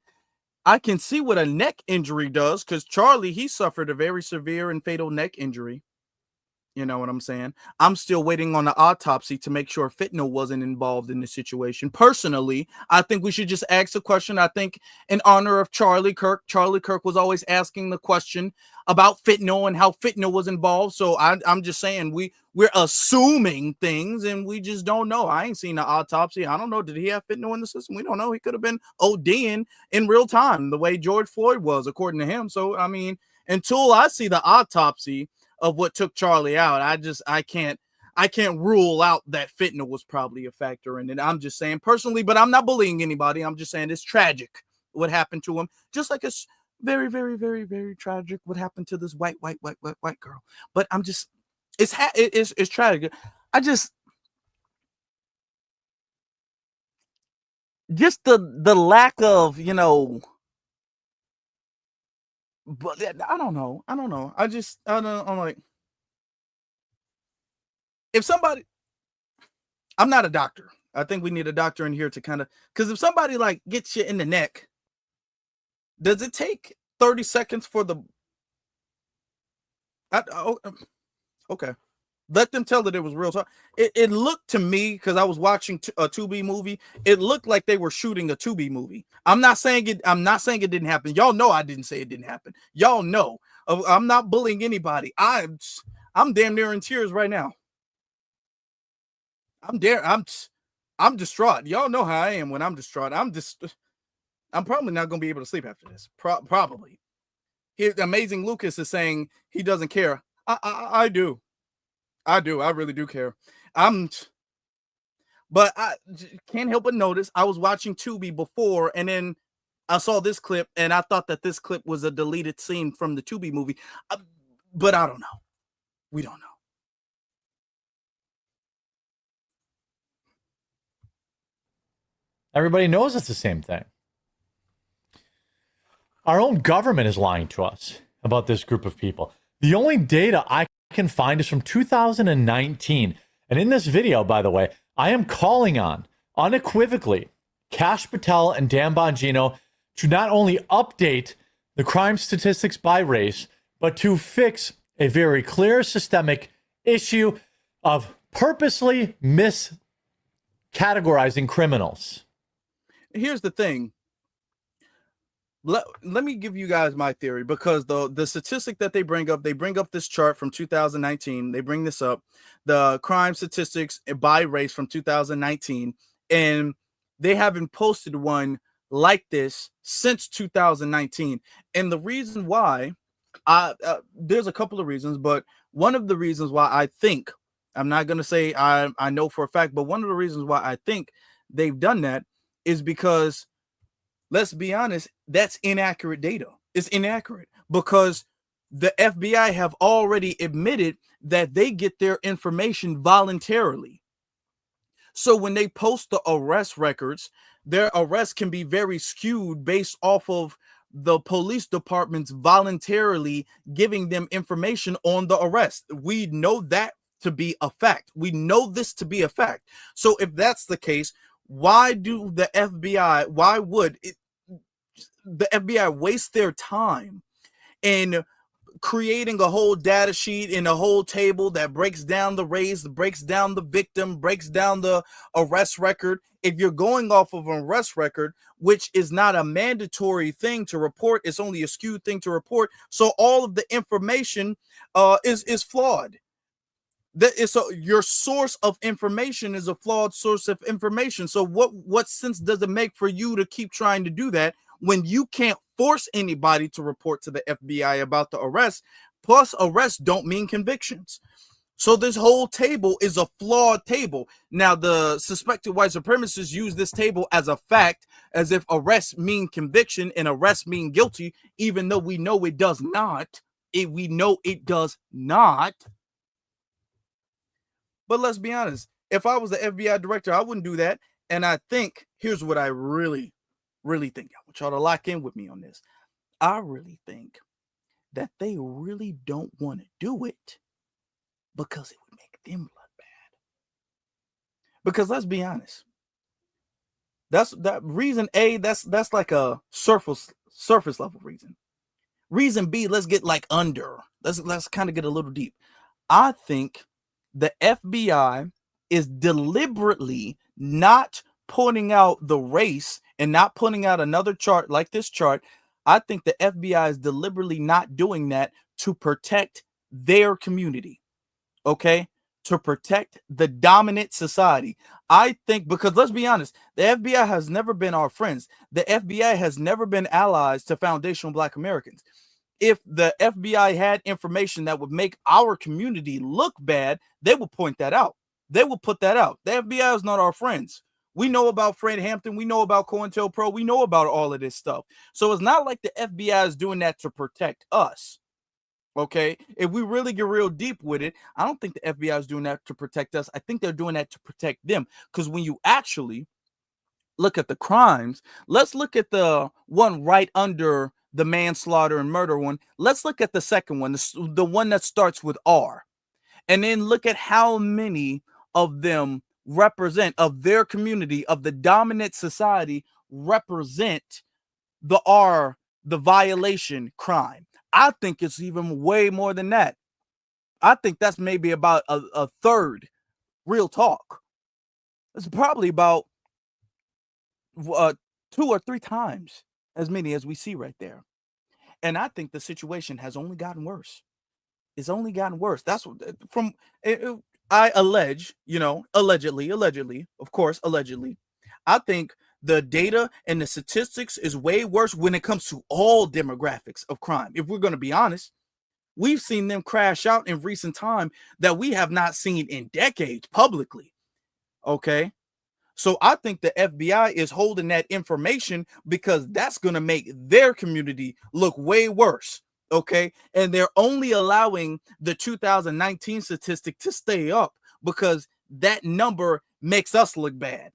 I can see what a neck injury does, because Charlie, he suffered a very severe and fatal neck injury. You know what I'm saying? I'm still waiting on the autopsy to make sure fentanyl wasn't involved in the situation. Personally, I think we should just ask the question. I think in honor of Charlie Kirk was always asking the question about fentanyl and how fentanyl was involved. So I'm just saying we're assuming things and we just don't know. I ain't seen the autopsy. I don't know. Did he have fentanyl in the system? We don't know. He could have been ODing in real time the way George Floyd was, according to him. So, I mean, until I see the autopsy of what took Charlie out, I can't rule out that fentanyl was probably a factor in it. I'm just saying personally, but I'm not bullying anybody. I'm just saying it's tragic what happened to him. Just like it's very, very, very, very tragic what happened to this white girl. But I'm just, it's tragic. Just the lack of, but I don't know. I'm like, if somebody, I'm not a doctor. I think we need a doctor in here to kind of, because if somebody like gets you in the neck, does it take 30 seconds for the, okay. Let them tell that it was real talk. It looked to me, because I was watching a Tubi movie, it looked like they were shooting a Tubi movie. I'm not saying it didn't happen. Y'all know I didn't say it didn't happen. Y'all know. I'm not bullying anybody. I'm damn near in tears right now. I'm distraught. Y'all know how I am when I'm distraught. I'm probably not going to be able to sleep after this. Probably. Here, Amazing Lucas is saying he doesn't care. I do. I really do care. But I can't help but notice I was watching Tubi before, and then I saw this clip, and I thought that this clip was a deleted scene from the Tubi movie. But I don't know. We don't know. Everybody knows it's the same thing. Our own government is lying to us about this group of people. The only data I can find is from 2019. And in this video, by the way, I am calling on, unequivocally, Kash Patel and Dan Bongino to not only update the crime statistics by race, but to fix a very clear systemic issue of purposely miscategorizing criminals. Here's the thing. Let me give you guys my theory, because the statistic that they bring up this chart from 2019. They bring this up, the crime statistics by race from 2019, and they haven't posted one like this since 2019. And the reason why, there's a couple of reasons, but one of the reasons why I think, I'm not going to say I know for a fact, but one of the reasons why I think they've done that is because, let's be honest, that's inaccurate data. It's inaccurate because the FBI have already admitted that they get their information voluntarily. So when they post the arrest records, their arrests can be very skewed based off of the police departments voluntarily giving them information on the arrest. We know that to be a fact. We know this to be a fact. So if that's the case, why would the FBI waste their time in creating a whole data sheet and a whole table that breaks down the race, breaks down the victim, breaks down the arrest record? If you're going off of an arrest record, which is not a mandatory thing to report, it's only a skewed thing to report. So all of the information is flawed. Your source of information is a flawed source of information. So what sense does it make for you to keep trying to do that when you can't force anybody to report to the FBI about the arrest? Plus, arrests don't mean convictions. So this whole table is a flawed table. Now, the suspected white supremacists use this table as a fact, as if arrests mean conviction and arrests mean guilty, even though we know it does not. We know it does not. But let's be honest, if I was the FBI director, I wouldn't do that. And I think, here's what I really think. I want y'all to lock in with me on this. I really think that they really don't want to do it because it would make them look bad. Because let's be honest, that's that reason A, that's like a surface level reason. Reason B, let's get like under. Let's kind of get a little deep. I think the FBI is deliberately not pointing out the race and not putting out another chart like this chart. I think the FBI is deliberately not doing that to protect their community, okay? To protect the dominant society. I think, because let's be honest, the FBI has never been our friends. The FBI has never been allies to foundational Black Americans. If the FBI had information that would make our community look bad, they would point that out. They will put that out. The FBI is not our friends. We know about Fred Hampton. We know about COINTELPRO. We know about all of this stuff. So it's not like the FBI is doing that to protect us. Okay? If we really get real deep with it, I don't think the FBI is doing that to protect us. I think they're doing that to protect them. Because when you actually look at the crimes, let's look at the one right under the manslaughter and murder one. Let's look at the second one, the one that starts with R. And then look at how many of them represent, of their community, of the dominant society, represent the R, the violation crime. I think it's even way more than that. I think that's maybe about a third. Real talk. It's probably about 2 or 3 times as many as we see right there. And I think the situation has only gotten worse. It's only gotten worse. That's what from I allege, allegedly, of course, allegedly. I think the data and the statistics is way worse when it comes to all demographics of crime. If we're going to be honest, we've seen them crash out in recent time that we have not seen in decades publicly. Okay. So I think the FBI is holding that information because that's going to make their community look way worse. Okay. And they're only allowing the 2019 statistic to stay up because that number makes us look bad.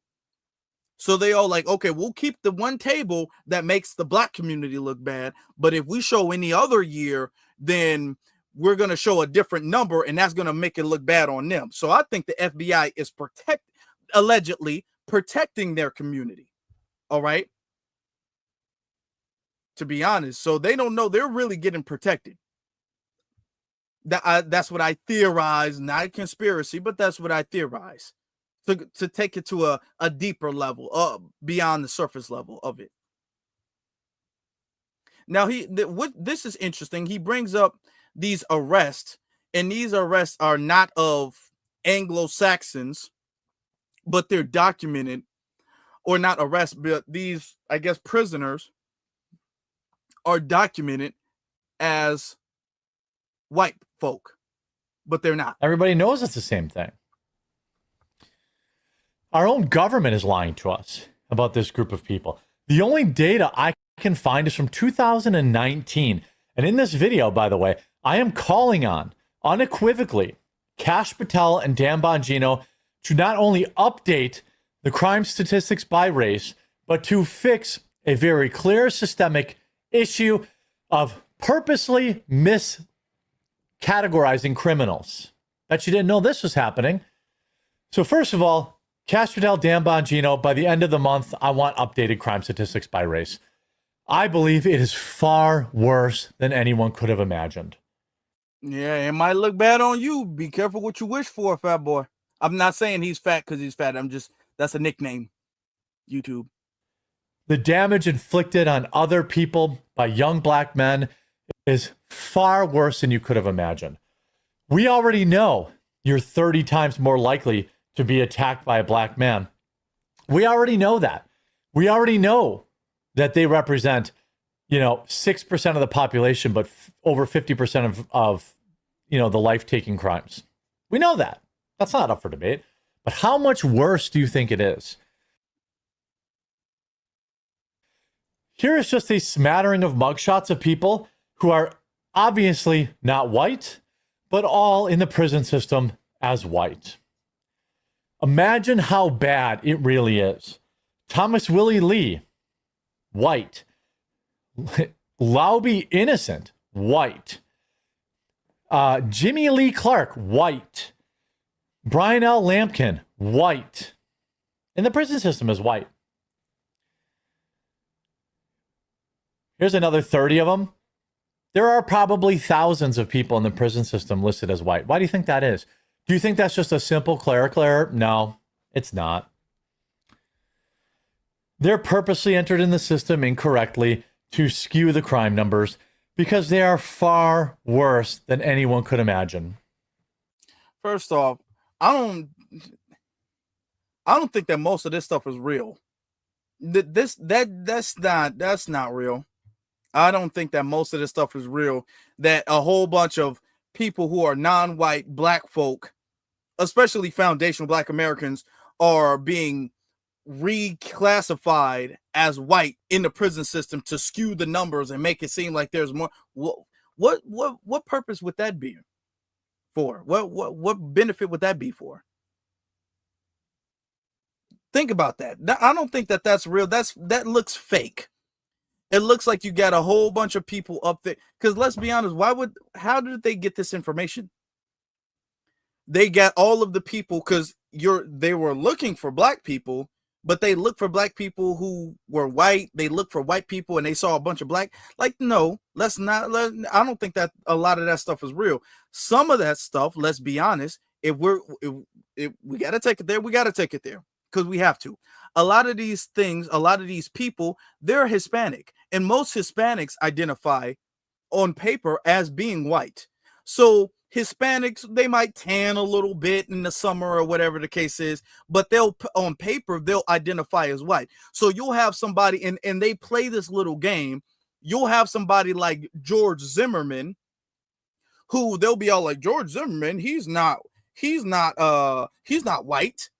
So they all like, okay, we'll keep the one table that makes the black community look bad. But if we show any other year, then we're going to show a different number and that's going to make it look bad on them. So I think the FBI is allegedly protecting their community. All right. To be honest. So they don't know they're really getting protected. That's what I theorize, not a conspiracy, but that's what I theorize. To take it to a deeper level, beyond the surface level of it. Now, this is interesting. He brings up these arrests, and these arrests are not of Anglo-Saxons, but they're documented, or not arrests, but these, I guess, prisoners are documented as white folk, but they're not. Everybody knows it's the same thing. Our own government is lying to us about this group of people. The only data I can find is from 2019. And in this video, by the way, I am calling on, unequivocally, Kash Patel and Dan Bongino to not only update the crime statistics by race, but to fix a very clear systemic issue of purposely miscategorizing criminals. Bet you didn't know this was happening. So first of all, Kash Patel, Dan Bongino, by the end of the month, I want updated crime statistics by race. I believe it is far worse than anyone could have imagined. Yeah, it might look bad on you. Be careful what you wish for, fat boy. I'm not saying he's fat because he's fat. That's a nickname. YouTube. The damage inflicted on other people by young black men is far worse than you could have imagined. We already know you're 30 times more likely to be attacked by a black man. We already know that. We already know that they represent, 6% of the population, but over 50% of the life-taking crimes. We know that. That's not up for debate. But how much worse do you think it is? Here is just a smattering of mugshots of people who are obviously not white, but all in the prison system as white. Imagine how bad it really is. Thomas Willie Lee, white. Lauby Innocent, white. Jimmy Lee Clark, white. Brian L. Lampkin, white. And the prison system is white. Here's another 30 of them. There are probably thousands of people in the prison system listed as white. Why do you think that is? Do you think that's just a simple clerical error? No, it's not. They're purposely entered in the system incorrectly to skew the crime numbers because they are far worse than anyone could imagine. First off, I don't think that most of this stuff is real. That's not real. I don't think that most of this stuff is real. That a whole bunch of people who are non-white black folk, especially foundational black Americans, are being reclassified as white in the prison system to skew the numbers and make it seem like there's more. What purpose would that be for? What benefit would that be for? Think about that. I don't think that that's real. That looks fake. It looks like you got a whole bunch of people up there. Because let's be honest, how did they get this information? They got all of the people because they were looking for black people, but they look for black people who were white. They look for white people and they saw a bunch of black. Like, no, I don't think that a lot of that stuff is real. Some of that stuff, let's be honest, if we got to take it there, we got to take it there because we have to. A lot of these things, a lot of these people, they're Hispanic, and most Hispanics identify on paper as being white. So Hispanics, they might tan a little bit in the summer or whatever the case is, but they'll on paper, they'll identify as white. So you'll have somebody, and they play this little game. You'll have somebody like George Zimmerman, who they'll be all like, George Zimmerman, he's not white,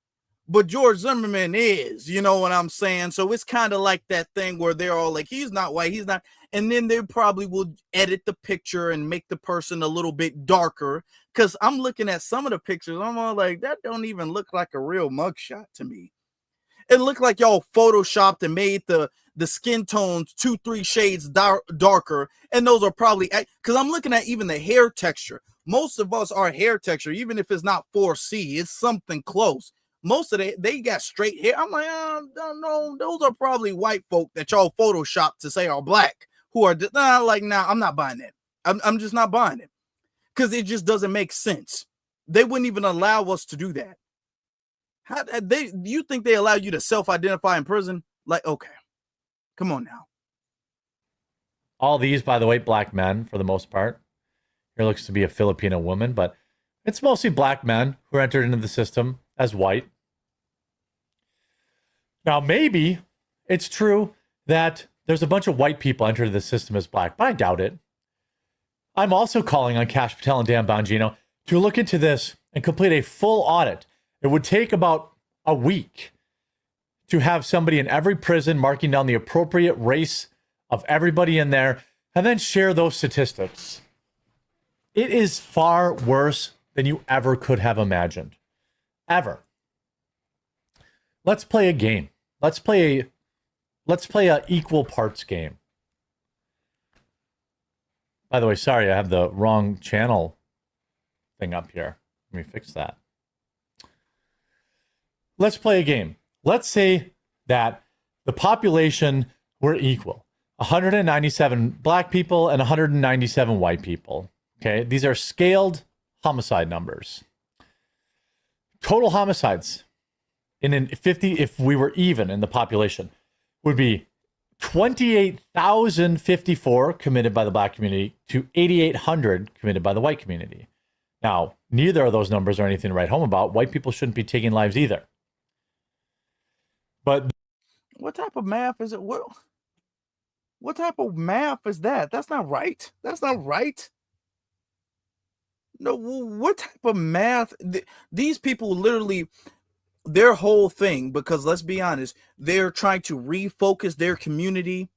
but George Zimmerman is, you know what I'm saying? So it's kind of like that thing where they're all like, he's not white, he's not. And then they probably will edit the picture and make the person a little bit darker. Because I'm looking at some of the pictures, I'm all like, that don't even look like a real mugshot to me. It looked like y'all photoshopped and made the skin tones 2-3 shades darker. And those are probably, because I'm looking at even the hair texture. Most of us, our hair texture, even if it's not 4C, it's something close. Most of they got straight hair. I'm like, no, those are probably white folk that y'all photoshopped to say are black. Who are I'm not buying it. I'm just not buying it because it just doesn't make sense. They wouldn't even allow us to do that. Do you think they allow you to self-identify in prison? Like, okay, come on now. All these, by the way, black men for the most part. Here looks to be a Filipino woman, but it's mostly black men who entered into the system as white. Now, maybe it's true that there's a bunch of white people entered the system as black, but I doubt it. I'm also calling on Kash Patel and Dan Bongino to look into this and complete a full audit. It would take about a week to have somebody in every prison marking down the appropriate race of everybody in there and then share those statistics. It is far worse than you ever could have imagined. Ever. Let's play a game. Let's play a equal parts game. By the way, sorry, I have the wrong channel thing up here. Let me fix that. Let's play a game. Let's say that the population were equal. 197 black people and 197 white people. Okay, these are scaled homicide numbers. Total homicides in 50, if we were even in the population, would be 28,054 committed by the black community to 8,800 committed by the white community. Now, neither of those numbers are anything to write home about. White people shouldn't be taking lives either. But what type of math is it? What type of math is that? That's not right. That's not right. No, what type of math? These people literally, their whole thing, because let's be honest, they're trying to refocus their community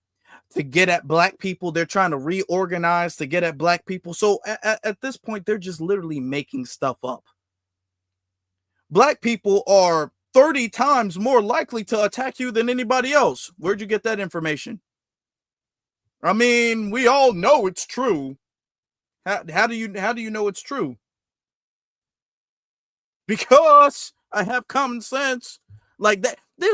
to get at black people. They're trying to reorganize to get at black people. So at this point, they're just literally making stuff up. Black people are 30 times more likely to attack you than anybody else. Where'd you get that information? I mean, we all know it's true. How do you know it's true? Because I have common sense. Like that, they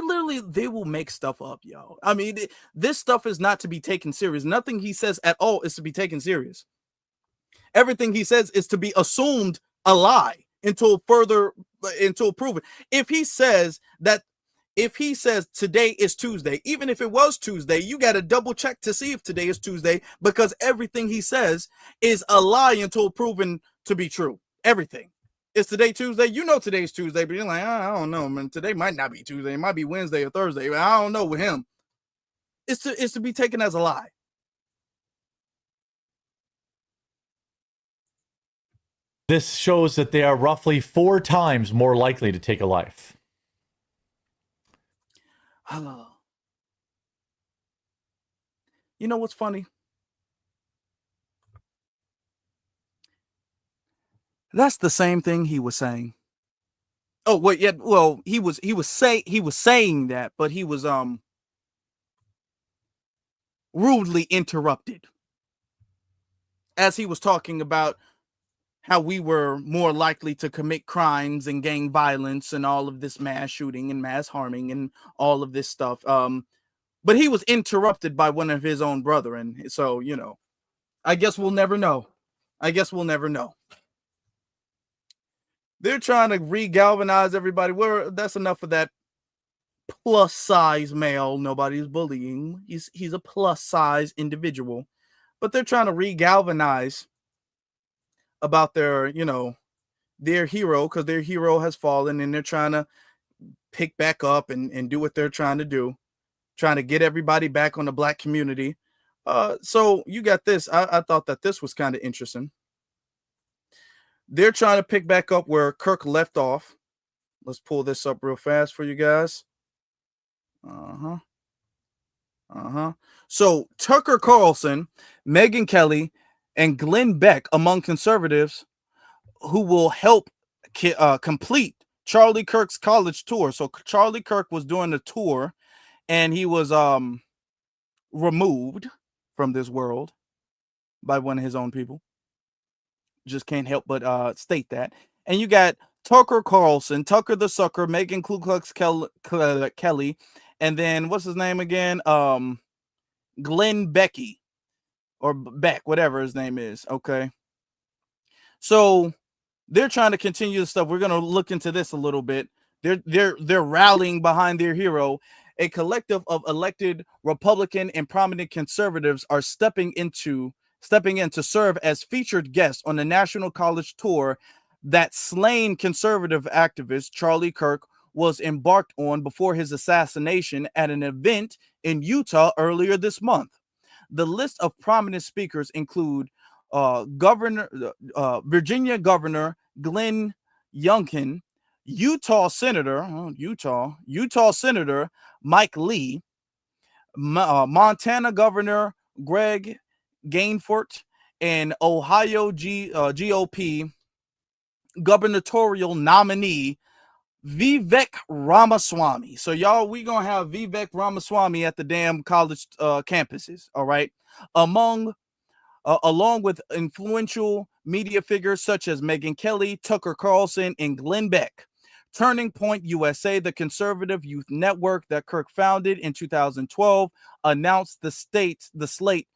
will make stuff up, yo. I mean, this stuff is not to be taken serious. Nothing he says at all is to be taken serious. Everything he says is to be assumed a lie until proven. If he says today is Tuesday, even if it was Tuesday, you got to double check to see if today is Tuesday, because everything he says is a lie until proven to be true. Everything. Is today Tuesday? You know today's Tuesday, but you're like, I don't know, man. Today might not be Tuesday. It might be Wednesday or Thursday. But I don't know with him. It's to be taken as a lie. this shows that they are roughly 4 times more likely to take a life. Hello. You know what's funny? That's the same thing he was saying. Oh, wait, yeah, well, he was saying that, but he was rudely interrupted as he was talking about how we were more likely to commit crimes and gang violence and all of this mass shooting and mass harming and all of this stuff. But he was interrupted by one of his own brethren. So, you know, I guess we'll never know. I guess we'll never know. They're trying to re-galvanize everybody. That's enough of that plus size male. Nobody's bullying. He's a plus size individual. But they're trying to re-galvanize about their, you know, their hero, because their hero has fallen, and they're trying to pick back up and do what they're trying to do, trying to get everybody back on the black community. So you got this. I thought that this was kind of interesting. They're trying to pick back up where Kirk left off. Let's pull this up real fast for you guys. So Tucker Carlson, Megyn Kelly, and Glenn Beck among conservatives who will help complete Charlie Kirk's college tour. So Charlie Kirk was doing a tour, and he was removed from this world by one of his own people. Just can't help but state that. And you got Tucker Carlson, Tucker the Sucker, Megan Ku Klux Kelly, and then what's his name again? Glenn Becky or Beck, whatever his name is. Okay. So they're trying to continue the stuff. We're gonna look into this a little bit. They're rallying behind their hero. A collective of elected Republican and prominent conservatives are stepping in to serve as featured guests on the national college tour that slain conservative activist Charlie Kirk was embarked on before his assassination at an event in Utah earlier this month. The list of prominent speakers include Virginia Governor Glenn Youngkin, Utah Senator Mike Lee, Montana Governor Greg Gainfort, and Ohio GOP gubernatorial nominee Vivek Ramaswamy. So y'all, we gonna have Vivek Ramaswamy at the damn college campuses, all right? Along with influential media figures such as Megyn Kelly, Tucker Carlson, and Glenn Beck. Turning Point USA, the conservative youth network that Kirk founded in 2012, announced the slate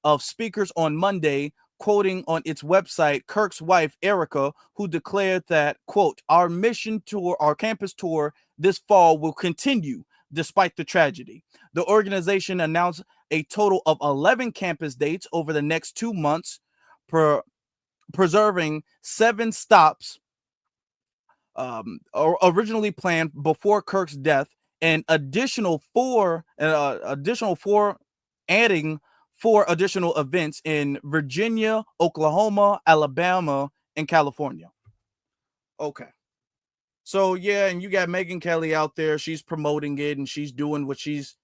of speakers on Monday, quoting on its website Kirk's wife, Erica, who declared that, quote, our campus tour this fall will continue despite the tragedy. The organization announced a total of 11 campus dates over the next 2 months, preserving 7 stops originally planned before Kirk's death, and additional four adding 4 additional events in Virginia, Oklahoma, Alabama, and California. Okay. So yeah, and you got Megyn Kelly out there. She's promoting it, and she's doing what she's,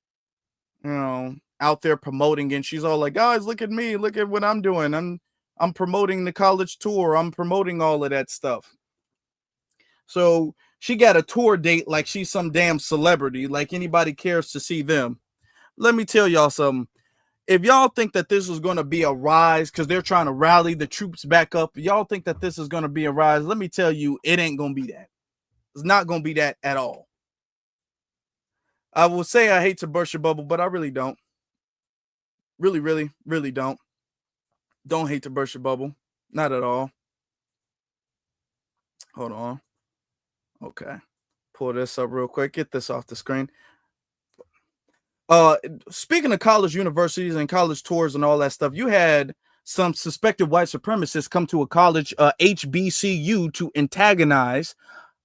you know, out there promoting it. And she's all like, guys, look at me, look at what I'm doing. I'm promoting the college tour. I'm promoting all of that stuff. So she got a tour date like she's some damn celebrity, like anybody cares to see them. Let me tell y'all something. If y'all think that this is going to be a rise because they're trying to rally the troops back up, y'all think that this is going to be a rise, let me tell you, it ain't going to be that. It's not going to be that at all. I will say I hate to burst your bubble, but I really don't. Really, really, really don't. Don't hate to burst your bubble. Not at all. Hold on. Okay. Pull this up real quick. Get this off the screen. Speaking of college universities and college tours and all that stuff, you had some suspected white supremacists come to a college, HBCU, to antagonize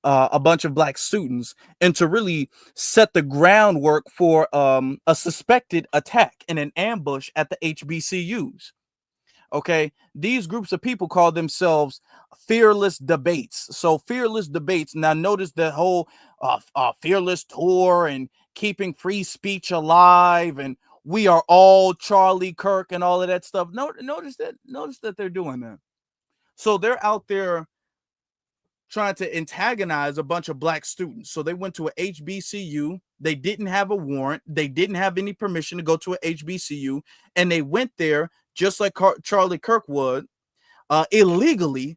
a bunch of black students and to really set the groundwork for a suspected attack and an ambush at the HBCUs. Okay, these groups of people call themselves Fearless Debates. So Fearless Debates. Now notice the whole Fearless tour and keeping free speech alive and we are all Charlie Kirk and all of that stuff. Notice that they're doing that. So they're out there trying to antagonize a bunch of black students. So they went to a HBCU. They didn't have a warrant. They didn't have any permission to go to a HBCU, and they went there just like Charlie Kirk would, illegally,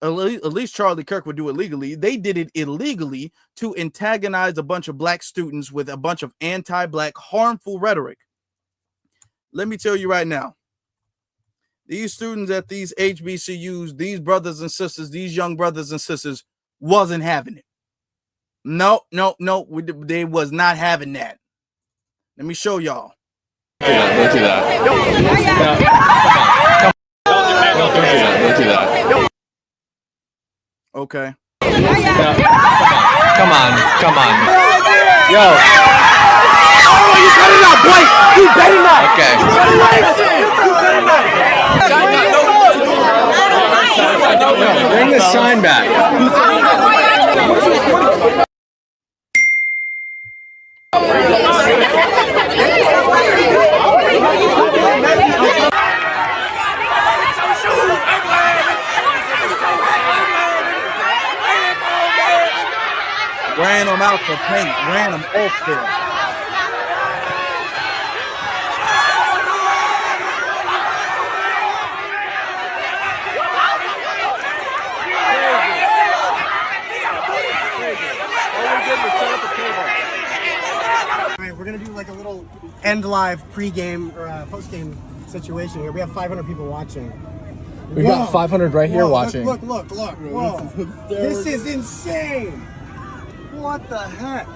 At least Charlie Kirk would do it legally. They did it illegally to antagonize a bunch of black students with a bunch of anti-black harmful rhetoric. Let me tell you right now, these students at these HBCUs, these brothers and sisters, these young brothers and sisters wasn't having it. No, they was not having that. Let me show y'all. Don't do that. Don't do that. Okay. Come on. Yo. Oh, you cut it out, boy! You better not! Okay. Bring the sign back. Ran them out the paint, ran them off there. We're gonna do like a little end live pre-game or post-game situation here. We have 500 people watching. We've got 500 right here watching. Look. Whoa. This is insane. What the heck?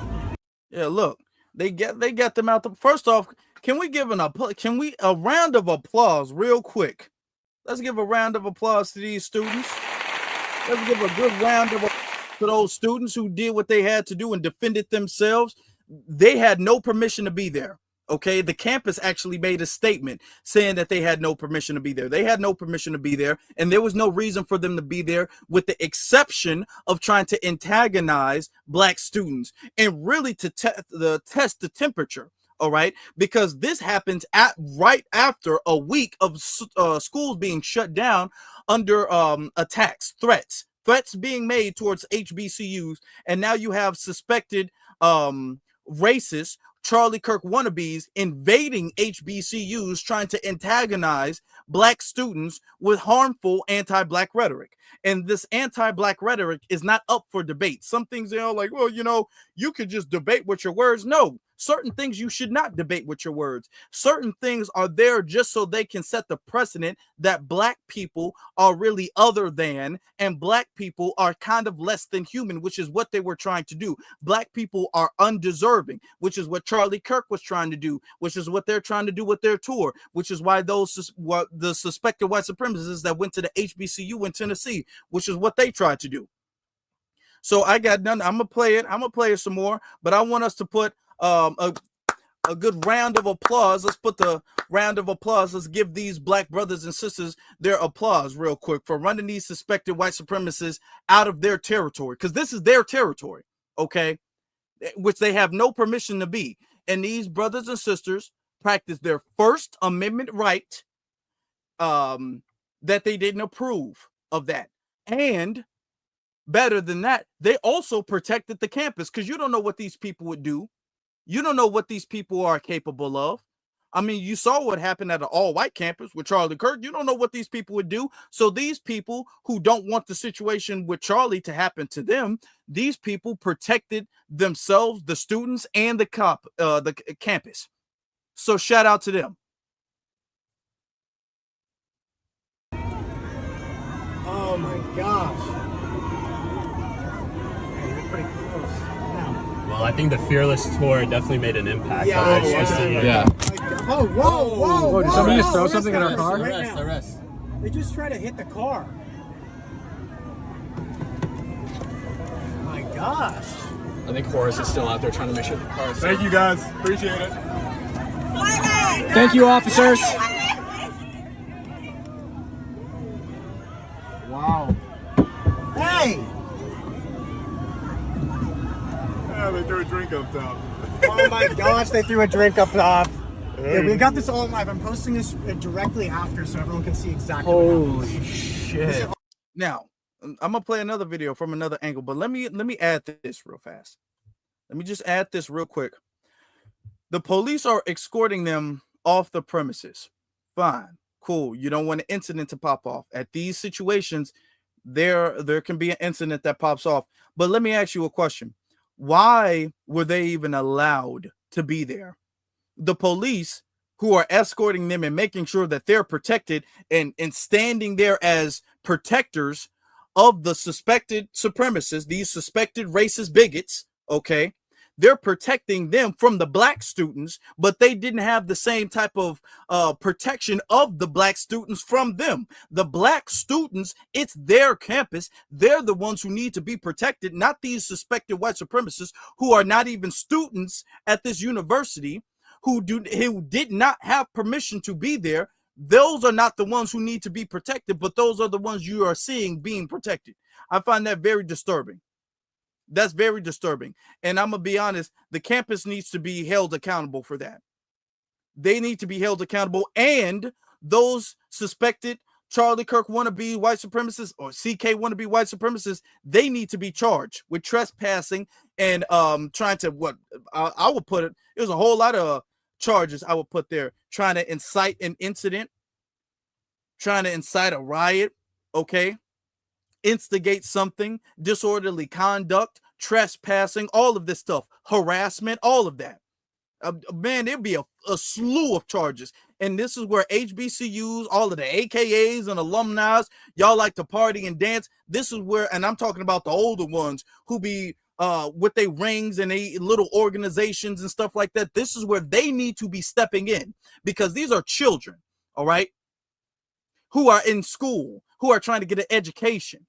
Yeah, look, they got them out. First off, can we give a round of applause real quick? Let's give a round of applause to these students. Let's give a good round of applause to those students who did what they had to do and defended themselves. They had no permission to be there. Okay, the campus actually made a statement saying that they had no permission to be there. They had no permission to be there, and there was no reason for them to be there, with the exception of trying to antagonize black students and really to test the temperature. All right, because this happens right after a week of schools being shut down under attacks, threats being made towards HBCUs, and now you have suspected racist Charlie Kirk wannabes invading HBCUs, trying to antagonize black students with harmful anti-black rhetoric. And this anti-black rhetoric is not up for debate. Some things they are like, well, you could just debate with your words. No, certain things you should not debate with your words. Certain things are there just so they can set the precedent that black people are really other than, and black people are kind of less than human, which is what they were trying to do. Black people are undeserving, which is what Charlie Kirk was trying to do, which is what they're trying to do with their tour, which is why the suspected white supremacists that went to the HBCU in Tennessee, which is what they tried to do. So I got done. I'm gonna play it some more, but I want us to put a good round of applause. Let's put the round of applause. Let's give these black brothers and sisters their applause real quick for running these suspected white supremacists out of their territory, because this is their territory, okay, which they have no permission to be. And these brothers and sisters practice their First Amendment right, that they didn't approve of that. And better than that, they also protected the campus, because you don't know what these people would do. You don't know what these people are capable of. I mean, you saw what happened at an all-white campus with Charlie Kirk. You don't know what these people would do. So these people who don't want the situation with Charlie to happen to them, these people protected themselves, the students, and the campus. So shout out to them. Oh my gosh. Hey, you're pretty close. Yeah. Well, I think the Fearless tour definitely made an impact. Yeah. Oh, whoa. Did somebody just throw something in our car? Arrest. They just tried to hit the car. My gosh. I think Horace is still out there trying to make sure the car is safe. Thank you guys. Appreciate it. Thank you, officers. Wow. Hey! Yeah, they threw a drink up top. Oh my gosh, they threw a drink up top. Yeah, we got this all live. I'm posting this directly after so everyone can see exactly what happened. Shit. Now, I'm gonna play another video from another angle, but let me add this real fast. Let me just add this real quick. The police are escorting them off the premises. Fine, cool. You don't want an incident to pop off. At these situations, there can be an incident that pops off. But let me ask you a question. Why were they even allowed to be there? The police who are escorting them and making sure that they're protected and standing there as protectors of the suspected supremacists, these suspected racist bigots, okay? They're protecting them from the black students, but they didn't have the same type of protection of the black students from them. The black students, it's their campus. They're the ones who need to be protected, not these suspected white supremacists who are not even students at this university, who did not have permission to be there. Those are not the ones who need to be protected, but those are the ones you are seeing being protected. I find that very disturbing. That's very disturbing. And I'm going to be honest, the campus needs to be held accountable for that. They need to be held accountable. And those suspected Charlie Kirk wannabe white supremacists or CK wannabe white supremacists, they need to be charged with trespassing and trying to, what I would put it, there's a whole lot of charges I would put there, trying to incite an incident, trying to incite a riot, okay? Instigate something, disorderly conduct, trespassing, all of this stuff, harassment, all of that. Man, there'd be a slew of charges. And this is where HBCUs, all of the AKAs and alumni, y'all like to party and dance. This is where, and I'm talking about the older ones who be with their rings and they little organizations and stuff like that. This is where they need to be stepping in, because these are children, all right, who are in school, who are trying to get an education.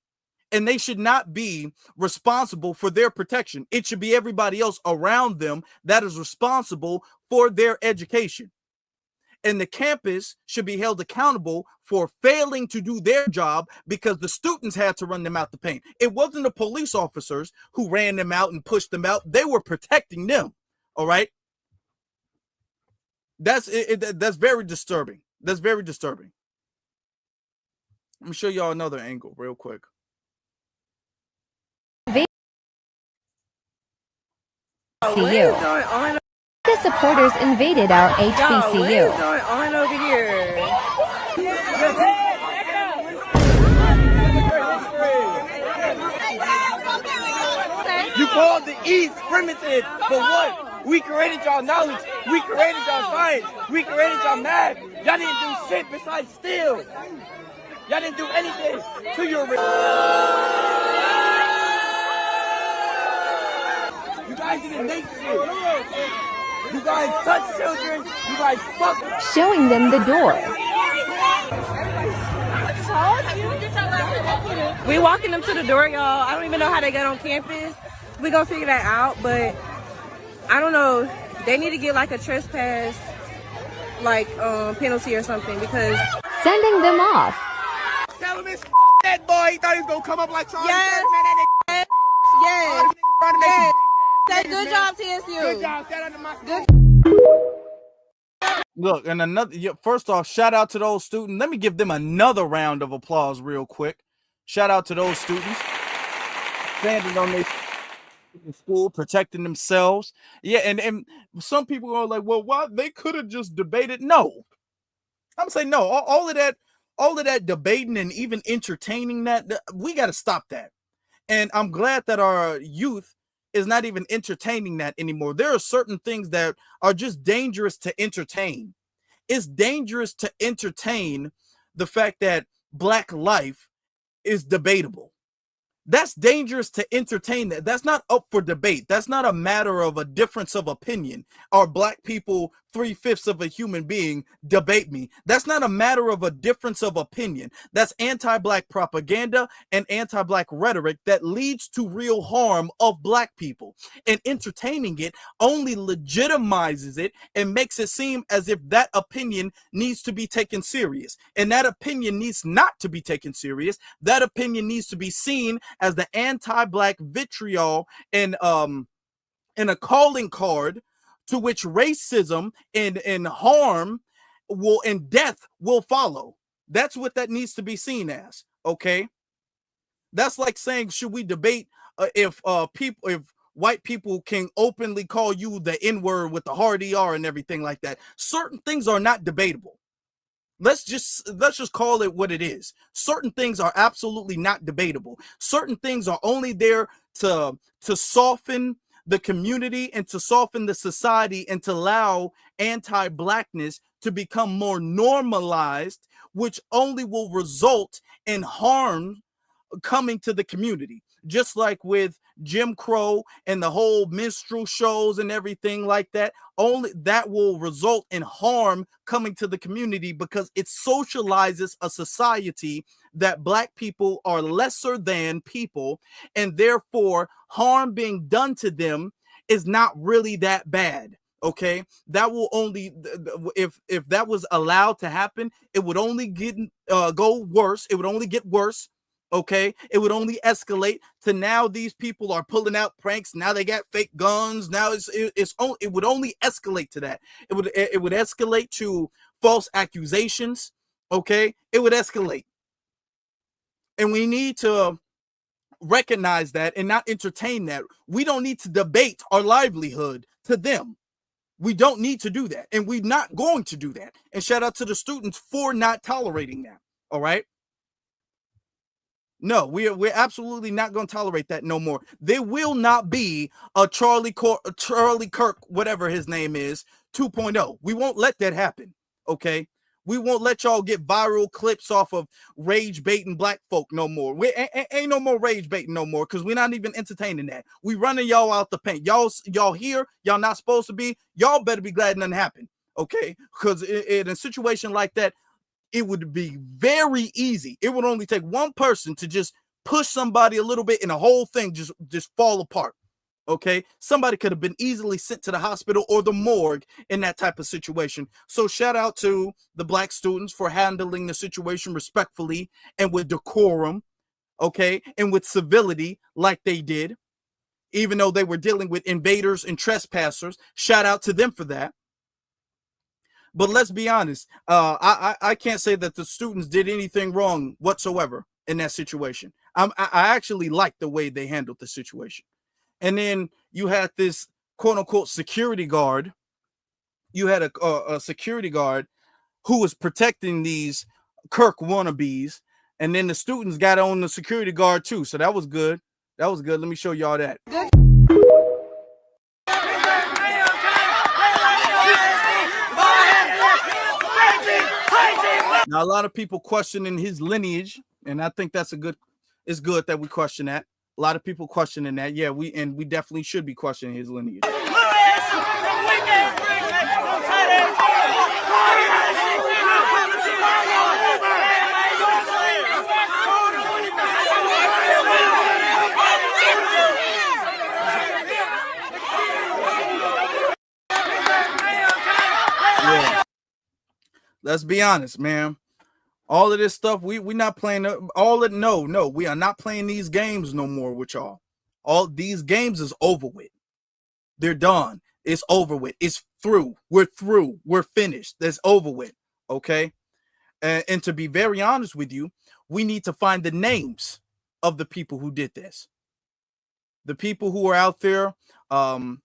And they should not be responsible for their protection. It should be everybody else around them that is responsible for their education. And the campus should be held accountable for failing to do their job because the students had to run them out the paint. It wasn't the police officers who ran them out and pushed them out. They were protecting them. All right. That's very disturbing. That's very disturbing. Let me show y'all another angle real quick. The supporters invaded our HBCU. What is going on over here? You called the East primitive, but what? We created y'all knowledge. We created y'all science. We created y'all math. Y'all didn't do shit besides steal. Y'all didn't do anything to your You guys didn't make shit. You guys touch children. You guys fuck. Showing them the door. We walking them to the door, y'all. I don't even know how they got on campus. We gonna figure that out, but I don't know. They need to get like a trespass, like penalty or something, because sending them off. Tell him it's that boy. He thought he was gonna come up like Charlie. Yes. Yes. Yes. Yes. Say good job, TSU. Good job. Shout out to my good. Look, and another, first off, shout out to those students. Let me give them another round of applause real quick. Shout out to those students standing on their school, protecting themselves. Yeah, and some people are like, well, why? They could have just debated. No, I'm saying no. All of that debating and even entertaining that, we got to stop that. And I'm glad that our youth is not even entertaining that anymore. There are certain things that are just dangerous to entertain. It's dangerous to entertain the fact that Black life is debatable. That's dangerous to entertain that. That's not up for debate. That's not a matter of a difference of opinion. Are Black people 3/5 of a human being? Debate me. That's not a matter of a difference of opinion. That's anti-Black propaganda and anti-Black rhetoric that leads to real harm of Black people. And entertaining it only legitimizes it and makes it seem as if that opinion needs to be taken serious. And that opinion needs not to be taken serious. That opinion needs to be seen as the anti-Black vitriol and a calling card to which racism and harm will and death will follow. That's what that needs to be seen as. Okay, that's like saying, should we debate if white people can openly call you the N-word with the hard ER and everything like that? Certain things are not debatable. Let's just call it what it is. Certain things are absolutely not debatable. Certain things are only there to soften the community and to soften the society and to allow anti-blackness to become more normalized, which only will result in harm coming to the community. Just like with Jim Crow and the whole minstrel shows and everything like that, only that will result in harm coming to the community because it socializes a society that black people are lesser than people, and therefore harm being done to them is not really that bad. Okay, that will only, if that was allowed to happen, it would only go worse. It would only get worse. Okay, it would only escalate to now these people are pulling out pranks. Now they got fake guns. Now it would only escalate to that. It would escalate to false accusations. Okay, it would escalate, and we need to recognize that and not entertain that. We don't need to debate our livelihood to them. We don't need to do that, and we're not going to do that. And shout out to the students for not tolerating that. All right. No, we're absolutely not going to tolerate that no more. There will not be a Charlie Kirk, whatever his name is, 2.0. We won't let that happen. Okay, we won't let y'all get viral clips off of rage baiting black folk no more. We ain't no more rage baiting no more because we're not even entertaining that. We running y'all out the paint. Y'all here. Y'all not supposed to be. Y'all better be glad nothing happened. Okay, because in a situation like that, it would be very easy. It would only take one person to just push somebody a little bit and the whole thing just fall apart. Okay, somebody could have been easily sent to the hospital or the morgue in that type of situation. So shout out to the black students for handling the situation respectfully and with decorum, okay, and with civility like they did, even though they were dealing with invaders and trespassers. Shout out to them for that. But let's be honest, I can't say that the students did anything wrong whatsoever in that situation. I actually like the way they handled the situation. And then you had this quote unquote security guard. You had a security guard who was protecting these Kirk wannabes. And then the students got on the security guard too. So that was good. That was good. Let me show y'all that. Now, a lot of people questioning his lineage, and I think it's good that we question that. A lot of people questioning that. Yeah, we definitely should be questioning his lineage. Yeah. Let's be honest, man. All of this stuff, we not playing all it. No, we are not playing these games no more with y'all. All these games is over with. They're done. It's over with. It's through. We're through. We're finished. That's over with. Okay. And to be very honest with you, we need to find the names of the people who did this. The people who are out there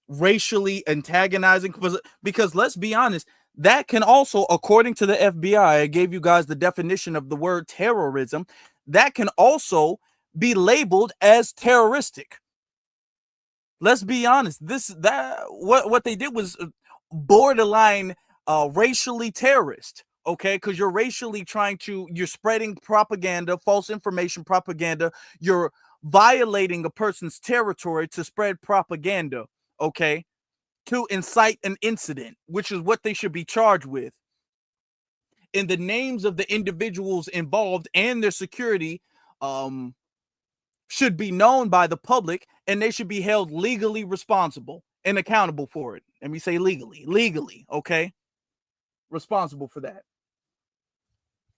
racially antagonizing, because let's be honest, that can also, according to the FBI, I gave you guys the definition of the word terrorism, that can also be labeled as terroristic. Let's be honest. What they did was borderline racially terrorist. Okay, because you're racially you're spreading propaganda, false information propaganda. You're violating a person's territory to spread propaganda. Okay, to incite an incident, which is what they should be charged with. And the names of the individuals involved and their security should be known by the public, and they should be held legally responsible and accountable for it. Let me say legally, okay? Responsible for that.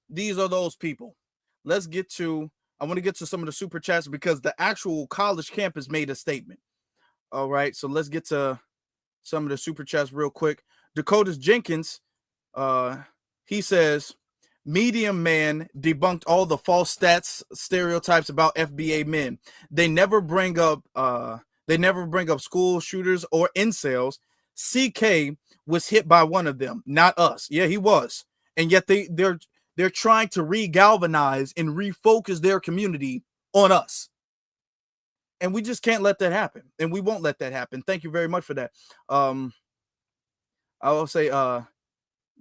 These are those people. I want to get to some of the super chats because the actual college campus made a statement. All right, so let's get to some of the super chats real quick. Dakotas Jenkins, he says, Medium Man debunked all the false stereotypes about FBA men. They never bring up school shooters or incels. CK was hit by one of them, not us. Yeah, he was. and yet they're trying to regalvanize and refocus their community on us. And we just can't let that happen, and we won't let that happen. Thank you very much for that. I will say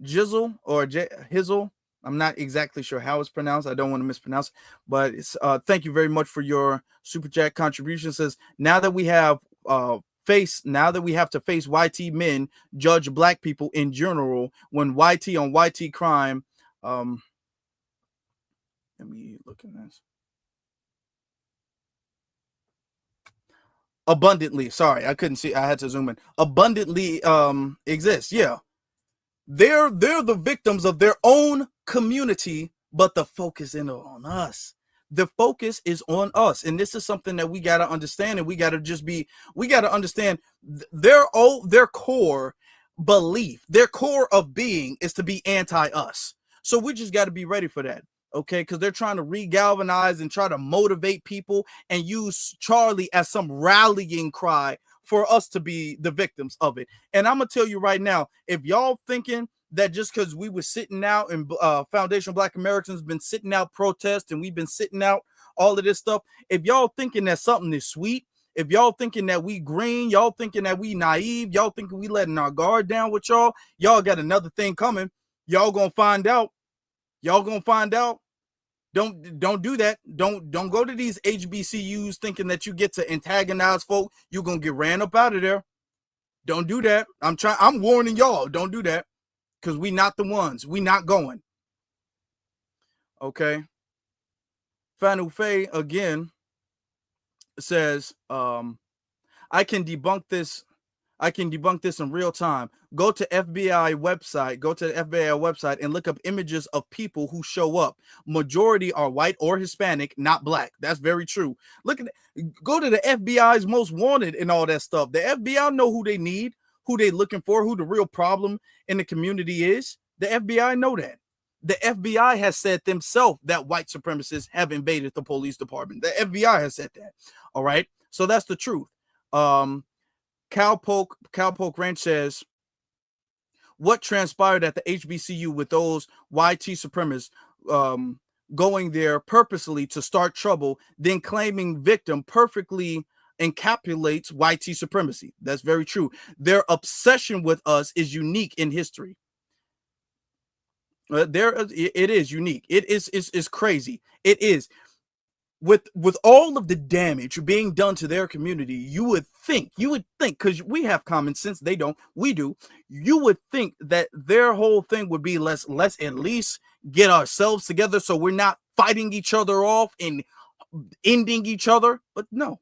Jizzle or Hizzle. I'm not exactly sure how it's pronounced. I don't want to mispronounce it, but it's thank you very much for your super chat contribution. It says, now that we have to face YT men judge black people in general when YT on YT crime. Let me look at this. Abundantly, sorry, I couldn't see. I had to zoom in. Abundantly exists. Yeah. They're the victims of their own community, but the focus is on us. The focus is on us, and this is something that we got to understand, and we got to understand their core belief, their core of being is to be anti-us. So we just got to be ready for that, okay? Because they're trying to regalvanize and try to motivate people and use Charlie as some rallying cry for us to be the victims of it. And I'm gonna tell you right now, if y'all thinking that just because we were sitting out and Foundation Black Americans been sitting out protest and we've been sitting out all of this stuff, if y'all thinking that something is sweet, if y'all thinking that we green, y'all thinking that we naive, y'all thinking we letting our guard down with y'all got another thing coming. Y'all gonna find out. Don't do that. Don't go to these HBCUs thinking that you get to antagonize folk. You're gonna get ran up out of there. Don't do that. I'm warning y'all, don't do that. Because we not the ones. We not going. Okay. Fanu Faye again says, I can debunk this in real time. Go to the FBI website and look up images of people who show up. Majority are white or Hispanic, not black. That's very true. Go to the FBI's most wanted and all that stuff. The FBI know who they need, who they looking for, who the real problem in the community is. The FBI know that. The FBI has said themselves that white supremacists have invaded the police department. The FBI has said that. All right. So that's the truth. Cowpoke Ranch says, what transpired at the HBCU with those YT supremacists going there purposely to start trouble, then claiming victim perfectly encapsulates YT supremacy. That's very true. Their obsession with us is unique in history. It is unique. It is crazy. It is. With all of the damage being done to their community, you would think, because we have common sense, they don't, we do. You would think that their whole thing would be let's at least get ourselves together so we're not fighting each other off and ending each other. But no.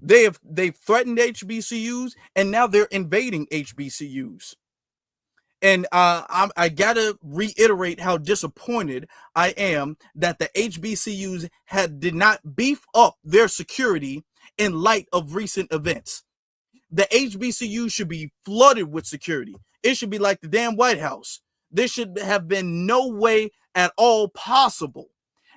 They've threatened HBCUs and now they're invading HBCUs. And I gotta reiterate how disappointed I am that the HBCUs did not beef up their security in light of recent events. The HBCUs should be flooded with security. It should be like the damn White House. There should have been no way at all possible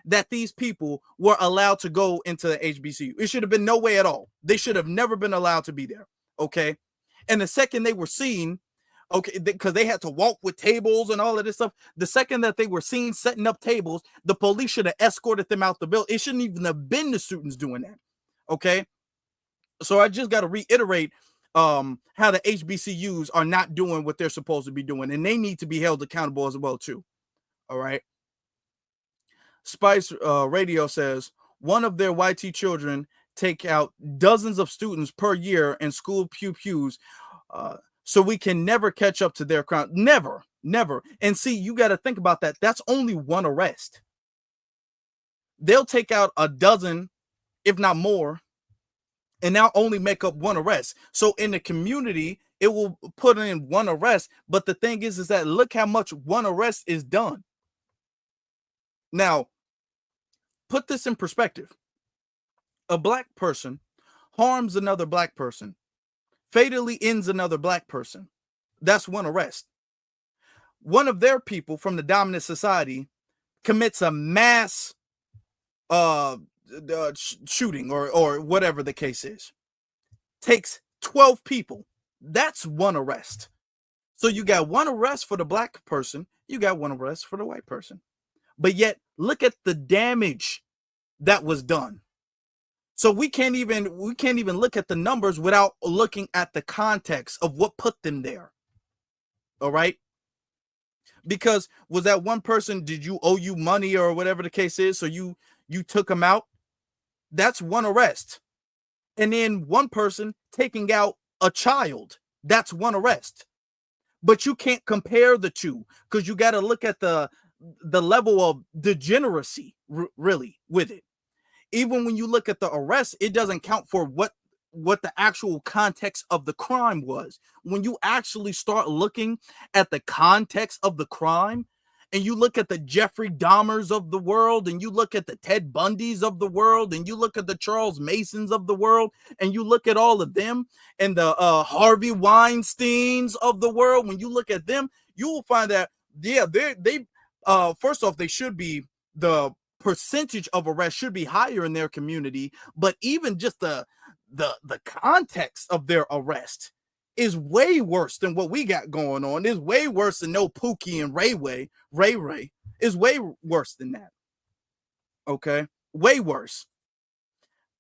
that these people were allowed to go into the HBCU. It should have been no way at all. They should have never been allowed to be there. Okay. And the second they were seen, okay, because they had to walk with tables and all of this stuff. The second that they were seen setting up tables, the police should have escorted them out the building. It shouldn't even have been the students doing that. Okay. So I just got to reiterate how the HBCUs are not doing what they're supposed to be doing, and they need to be held accountable as well too. All right. Spice Radio says one of their YT children take out dozens of students per year in school pews. So we can never catch up to their crime. Never. And see, you got to think about that. That's only one arrest. They'll take out a dozen, if not more, and now only make up one arrest. So in the community, it will put in one arrest. But the thing is that look how much one arrest is done. Now, put this in perspective. A black person harms another black person, fatally ends another black person. That's one arrest. One of their people from the dominant society commits a mass shooting or whatever the case is. Takes 12 people. That's one arrest. So you got one arrest for the black person, you got one arrest for the white person. But yet, look at the damage that was done. So we can't even look at the numbers without looking at the context of what put them there. All right? Because was that one person, did you owe you money or whatever the case is, so you took them out? That's one arrest. And then one person taking out a child, that's one arrest. But you can't compare the two, because you got to look at the level of degeneracy really with it. Even when you look at the arrest, it doesn't count for what the actual context of the crime was. When you actually start looking at the context of the crime, and you look at the Jeffrey Dahmers of the world, and you look at the Ted Bundys of the world, and you look at the Charles Masons of the world, and you look at all of them, and the Harvey Weinsteins of the world, when you look at them, you will find that, yeah, they first off, they should be, the percentage of arrest should be higher in their community, but even just the context of their arrest is way worse than what we got going on. Is way worse than no Pookie and Ray is way worse than that. Okay, way worse.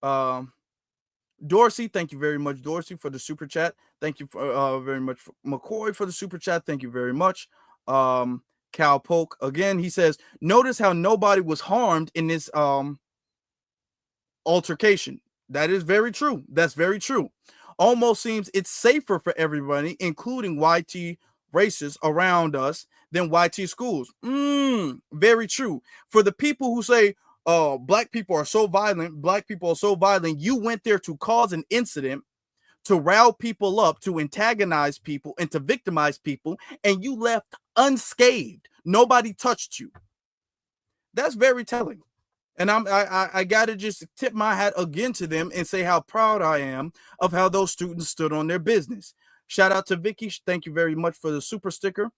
Dorsey, thank you very much, Dorsey, for the super chat. Thank you for, very much, McCoy, for the super chat. Thank you very much. Cal Polk again, he says, notice how nobody was harmed in this altercation. That is very true. That's very true. Almost seems it's safer for everybody, including YT races around us, than YT schools. Very true. For the people who say, black people are so violent, you went there to cause an incident, to rile people up, to antagonize people, and to victimize people, and you left unscathed. Nobody touched you. That's very telling. And I gotta just tip my hat again to them and say how proud I am of how those students stood on their business. Shout out to Vicky. Thank you very much for the super sticker.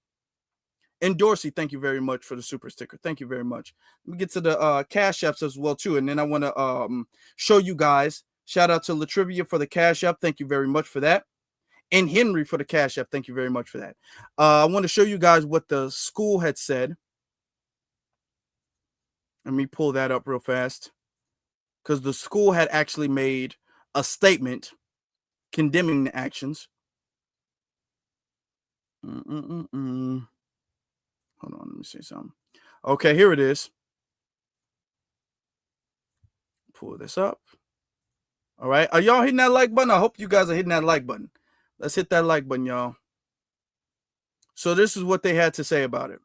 And Dorsey, thank you very much for the super sticker. Thank you very much. Let me get to the Cash Apps as well, too. And then I want to show you guys. Shout out to Latrivia for the Cash App. Thank you very much for that. And Henry for the Cash App. Thank you very much for that. I want to show you guys what the school had said. Let me pull that up real fast, because the school had actually made a statement condemning the actions. Hold on, let me see something. Okay, here it is. Pull this up. All right, are y'all hitting that like button? I hope you guys are hitting that like button. Let's hit that like button, y'all. So this is what they had to say about it.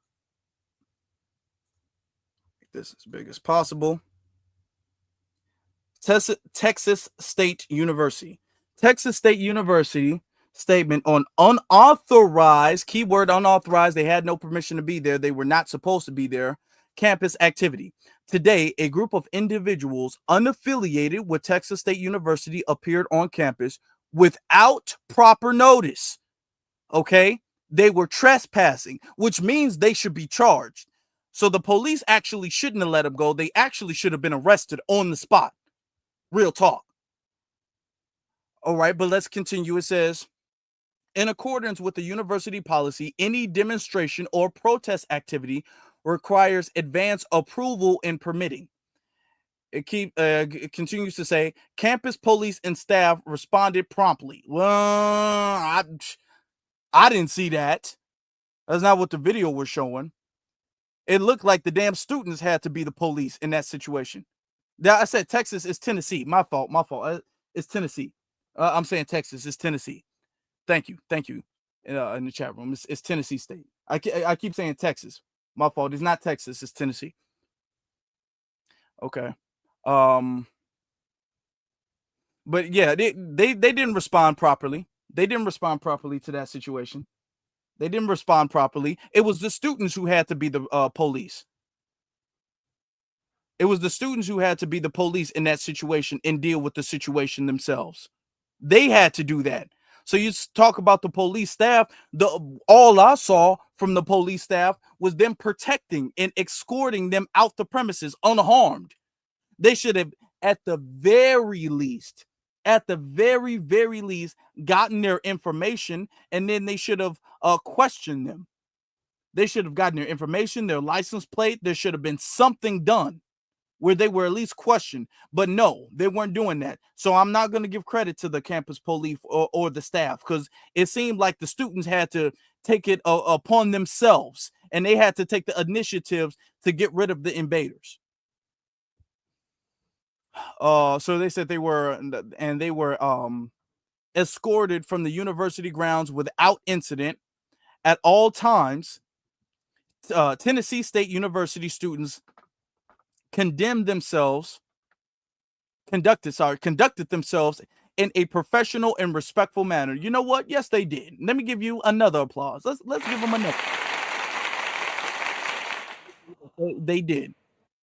This as big as possible. Texas State University. Texas State University statement on unauthorized, keyword unauthorized, they had no permission to be there, they were not supposed to be there, campus activity. Today, a group of individuals unaffiliated with Texas State University appeared on campus without proper notice. Okay? They were trespassing, which means they should be charged. So the police actually shouldn't have let them go. They actually should have been arrested on the spot. Real talk. All right, but let's continue. It says, in accordance with the university policy, any demonstration or protest activity requires advance approval and permitting. It continues to say, campus police and staff responded promptly. Well, I didn't see that. That's not what the video was showing. It looked like the damn students had to be the police in that situation. I said Texas is Tennessee. My fault. It's Tennessee. I'm saying Texas is Tennessee. Thank you. In the chat room, it's Tennessee State. I keep saying Texas. My fault. It's not Texas. It's Tennessee. Okay. But yeah, they didn't respond properly. They didn't respond properly to that situation. They didn't respond properly. It was the students who had to be the police. It was the students who had to be the police in that situation and deal with the situation themselves. They had to do that. So you talk about the police staff. All I saw from the police staff was them protecting and escorting them out the premises unharmed. They should have, at the very least, at the very, very least, gotten their information, and then they should have questioned them. They should have gotten their information, their license plate. There should have been something done where they were at least questioned. But no, they weren't doing that. So I'm not going to give credit to the campus police or the staff, because it seemed like the students had to take it upon themselves, and they had to take the initiatives to get rid of the invaders. So they said they were escorted from the university grounds without incident at all times. Tennessee State University students conducted themselves in a professional and respectful manner. You know what? Yes, they did. Let me give you another applause. Let's give them another. They did.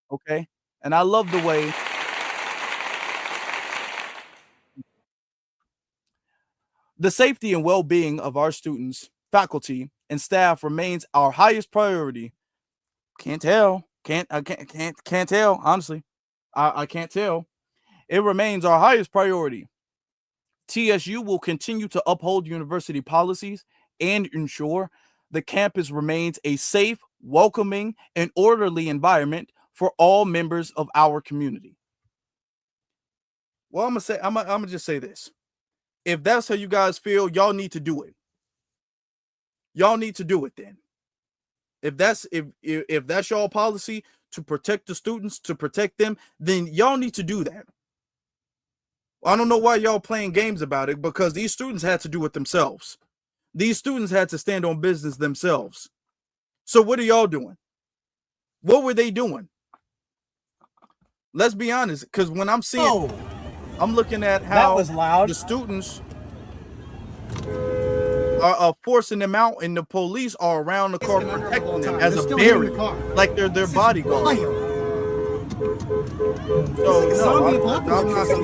Okay. And I love the way the safety and well-being of our students, faculty, and staff remains our highest priority. Can't tell. Can't tell. Honestly, I can't tell. It remains our highest priority. TSU will continue to uphold university policies and ensure the campus remains a safe, welcoming, and orderly environment for all members of our community. Well, I'm gonna just say this. If that's how you guys feel, y'all need to do it. Y'all need to do it then. If that's y'all policy to protect the students, to protect them, then y'all need to do that. I don't know why y'all playing games about it, because these students had to do it themselves. These students had to stand on business themselves. So what are y'all doing? What were they doing? Let's be honest, because when I'm seeing, I'm looking at how the students are forcing them out, and the police are around the car protecting them as a barrier, like they're their bodyguard. So no, I'm not going to say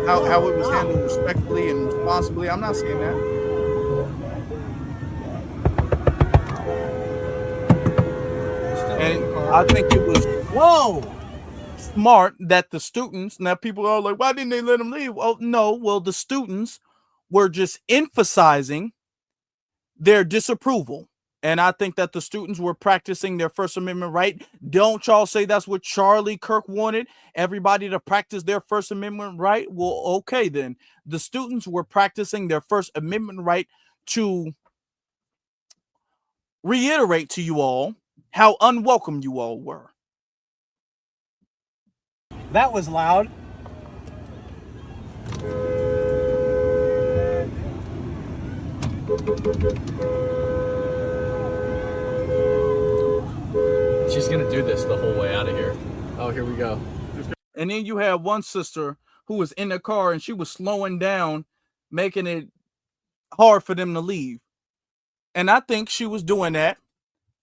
how it was handled respectfully and responsibly. I'm not saying that. And I think it was smart that the students, now people are like, why didn't they let them leave? Well, no, the students were just emphasizing their disapproval. And I think that the students were practicing their First Amendment right. Don't y'all say that's what Charlie Kirk wanted, everybody to practice their First Amendment right? Well, okay, then. The students were practicing their First Amendment right to reiterate to you all how unwelcome you all were. That was loud. She's gonna do this the whole way out of here. Oh, here we go. And then you have one sister who was in the car, and she was slowing down, making it hard for them to leave. And I think she was doing that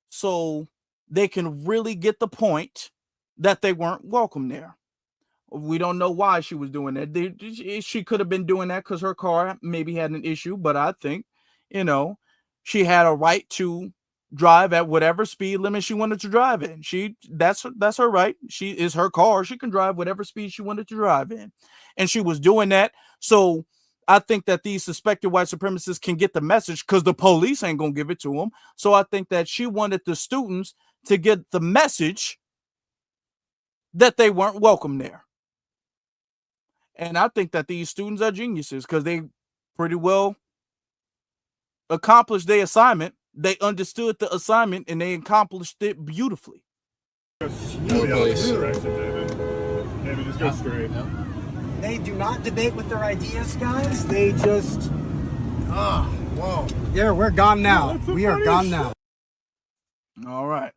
so they can really get the point that they weren't welcome there. We don't know why she was doing that. She could have been doing that because her car maybe had an issue, but I think, she had a right to drive at whatever speed limit she wanted to drive in. That's her right. She is her car. She can drive whatever speed she wanted to drive in. And she was doing that. So I think that these suspected white supremacists can get the message, because the police ain't going to give it to them. So I think that she wanted the students to get the message that they weren't welcome there. And I think that these students are geniuses, because they pretty well accomplished their assignment. They understood the assignment and they accomplished it beautifully. David, just go straight. They do not debate with their ideas, guys. They just, whoa. Yeah, we're gone now. We are gone now. All right.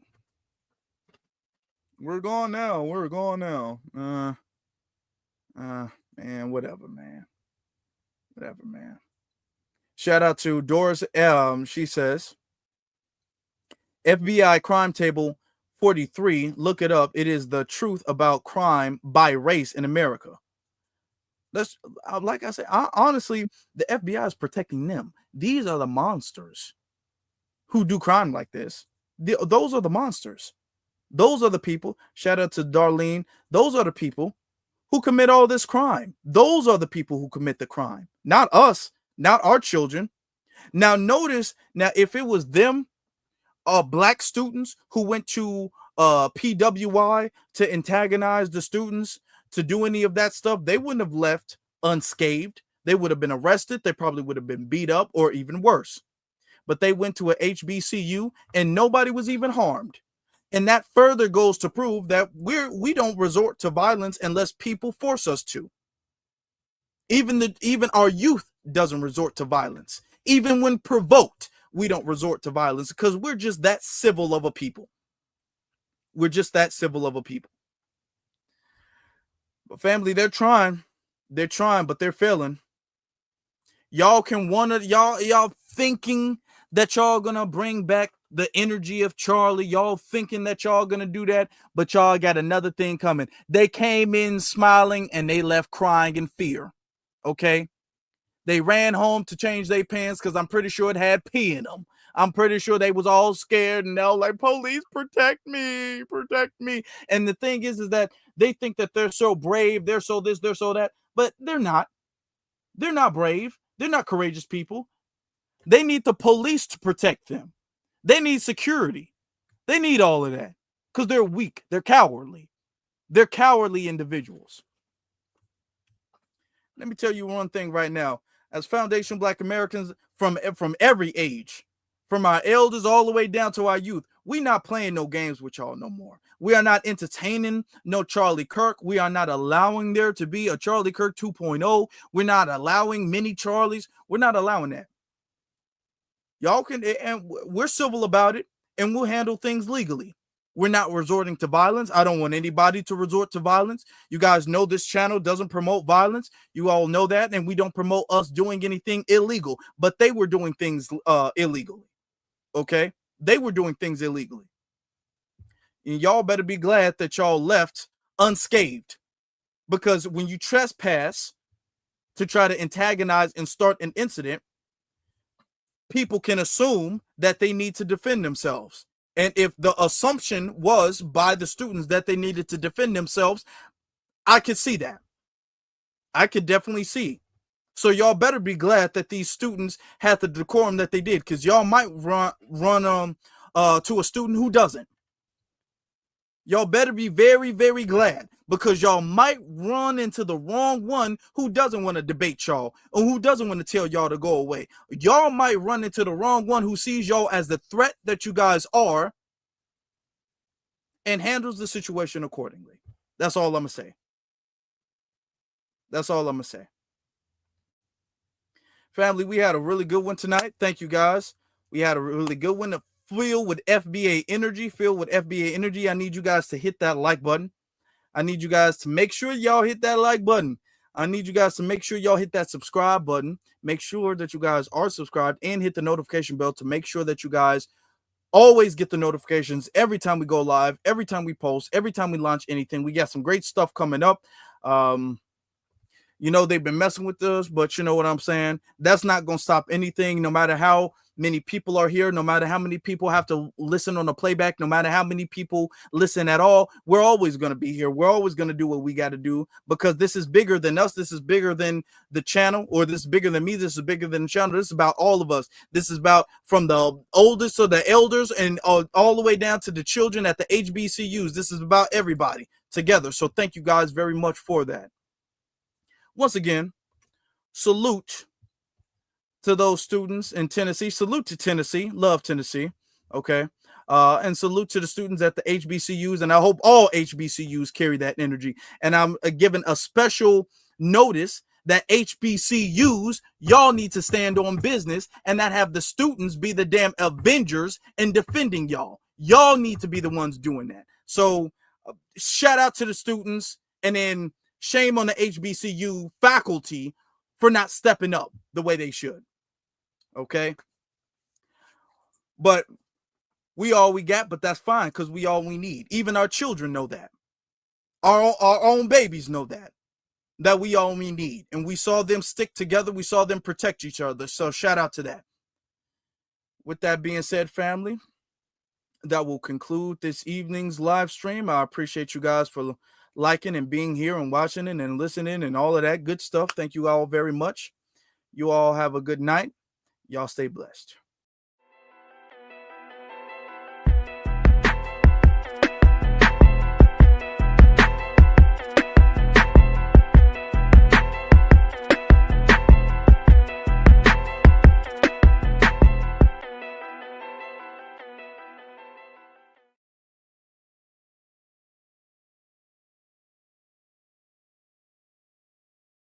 We're gone now. We're gone now. Man, whatever, man. Whatever, man. Shout out to Doris. She says, FBI crime table 43. Look it up. It is the truth about crime by race in America. That's like I said, honestly, the FBI is protecting them. These are the monsters who do crime like this. Those are the monsters. Those are the people. Shout out to Darlene. Those are the people who commit all this crime. Those are the people who commit the crime, not us, not our children. Now notice, now if it was them, black students who went to PWI to antagonize the students, to do any of that stuff, they wouldn't have left unscathed. They would have been arrested. They probably would have been beat up or even worse. But they went to a HBCU and nobody was even harmed. And that further goes to prove that we don't resort to violence unless people force us to. Even our youth doesn't resort to violence. Even when provoked, we don't resort to violence because we're just that civil of a people. We're just that civil of a people. But family, they're trying, but they're failing. Y'all can y'all thinking that y'all gonna bring back the energy of Charlie. Y'all thinking that y'all gonna do that, but y'all got another thing coming. They came in smiling and they left crying in fear. Okay. They ran home to change their pants because I'm pretty sure it had pee in them. I'm pretty sure they was all scared and they're like, police, protect me, protect me. And the thing is that they think that they're so brave, they're so this, they're so that, but they're not. They're not brave. They're not courageous people. They need the police to protect them. They need security. They need all of that because they're weak. They're cowardly. They're cowardly individuals. Let me tell you one thing right now. As Foundation Black Americans from every age, from our elders all the way down to our youth, we not playing no games with y'all no more. We are not entertaining no Charlie Kirk. We are not allowing there to be a Charlie Kirk 2.0. We're not allowing mini Charlies. We're not allowing that. Y'all can, and we're civil about it, and we'll handle things legally. We're not resorting to violence. I don't want anybody to resort to violence. You guys know this channel doesn't promote violence. You all know that, and we don't promote us doing anything illegal. But they were doing things illegally. Okay? They were doing things illegally. And y'all better be glad that y'all left unscathed. Because when you trespass to try to antagonize and start an incident, people can assume that they need to defend themselves. And if the assumption was by the students that they needed to defend themselves, I could see that. I could definitely see. So y'all better be glad that these students had the decorum that they did, because y'all might run to a student who doesn't. Y'all better be very, very glad, because y'all might run into the wrong one who doesn't want to debate y'all or who doesn't want to tell y'all to go away. Y'all might run into the wrong one who sees y'all as the threat that you guys are and handles the situation accordingly. That's all I'm going to say. That's all I'm going to say. Family, we had a really good one tonight. Thank you, guys. We had a really good one. Filled with FBA energy. I need you guys to hit that like button. I need you guys to make sure y'all hit that like button. I need you guys to make sure y'all hit that subscribe button. Make sure that you guys are subscribed and hit the notification bell to make sure that you guys always get the notifications every time we go live, every time we post, every time we launch anything. We got some great stuff coming up. You know, they've been messing with us, but you know what I'm saying? That's not going to stop anything, no matter how many people are here, no matter how many people have to listen on the playback, no matter how many people listen at all. We're always going to be here. We're always going to do what we got to do, because this is bigger than us. This is bigger than the channel, or this is bigger than me. This is bigger than the channel. This is about all of us. This is about from the oldest to the elders and all the way down to the children at the HBCUs. This is about everybody together. So thank you guys very much for that. Once again, salute to those students in Tennessee. Salute to Tennessee. Love Tennessee. Okay. And salute to the students at the HBCUs. And I hope all HBCUs carry that energy. And I'm giving a special notice that HBCUs, y'all need to stand on business and not have the students be the damn avengers and defending y'all. Y'all need to be the ones doing that. So shout out to the students, and then shame on the HBCU faculty for not stepping up the way they should. Okay. But we all we got, but that's fine, because we all we need. Even our children know that. Our own babies know that we all we need. And we saw them stick together. We saw them protect each other. So shout out to that. With that being said, family, that will conclude this evening's live stream. I appreciate you guys for liking and being here and watching it and listening and all of that good stuff. Thank you all very much. You all have a good night. Y'all stay blessed.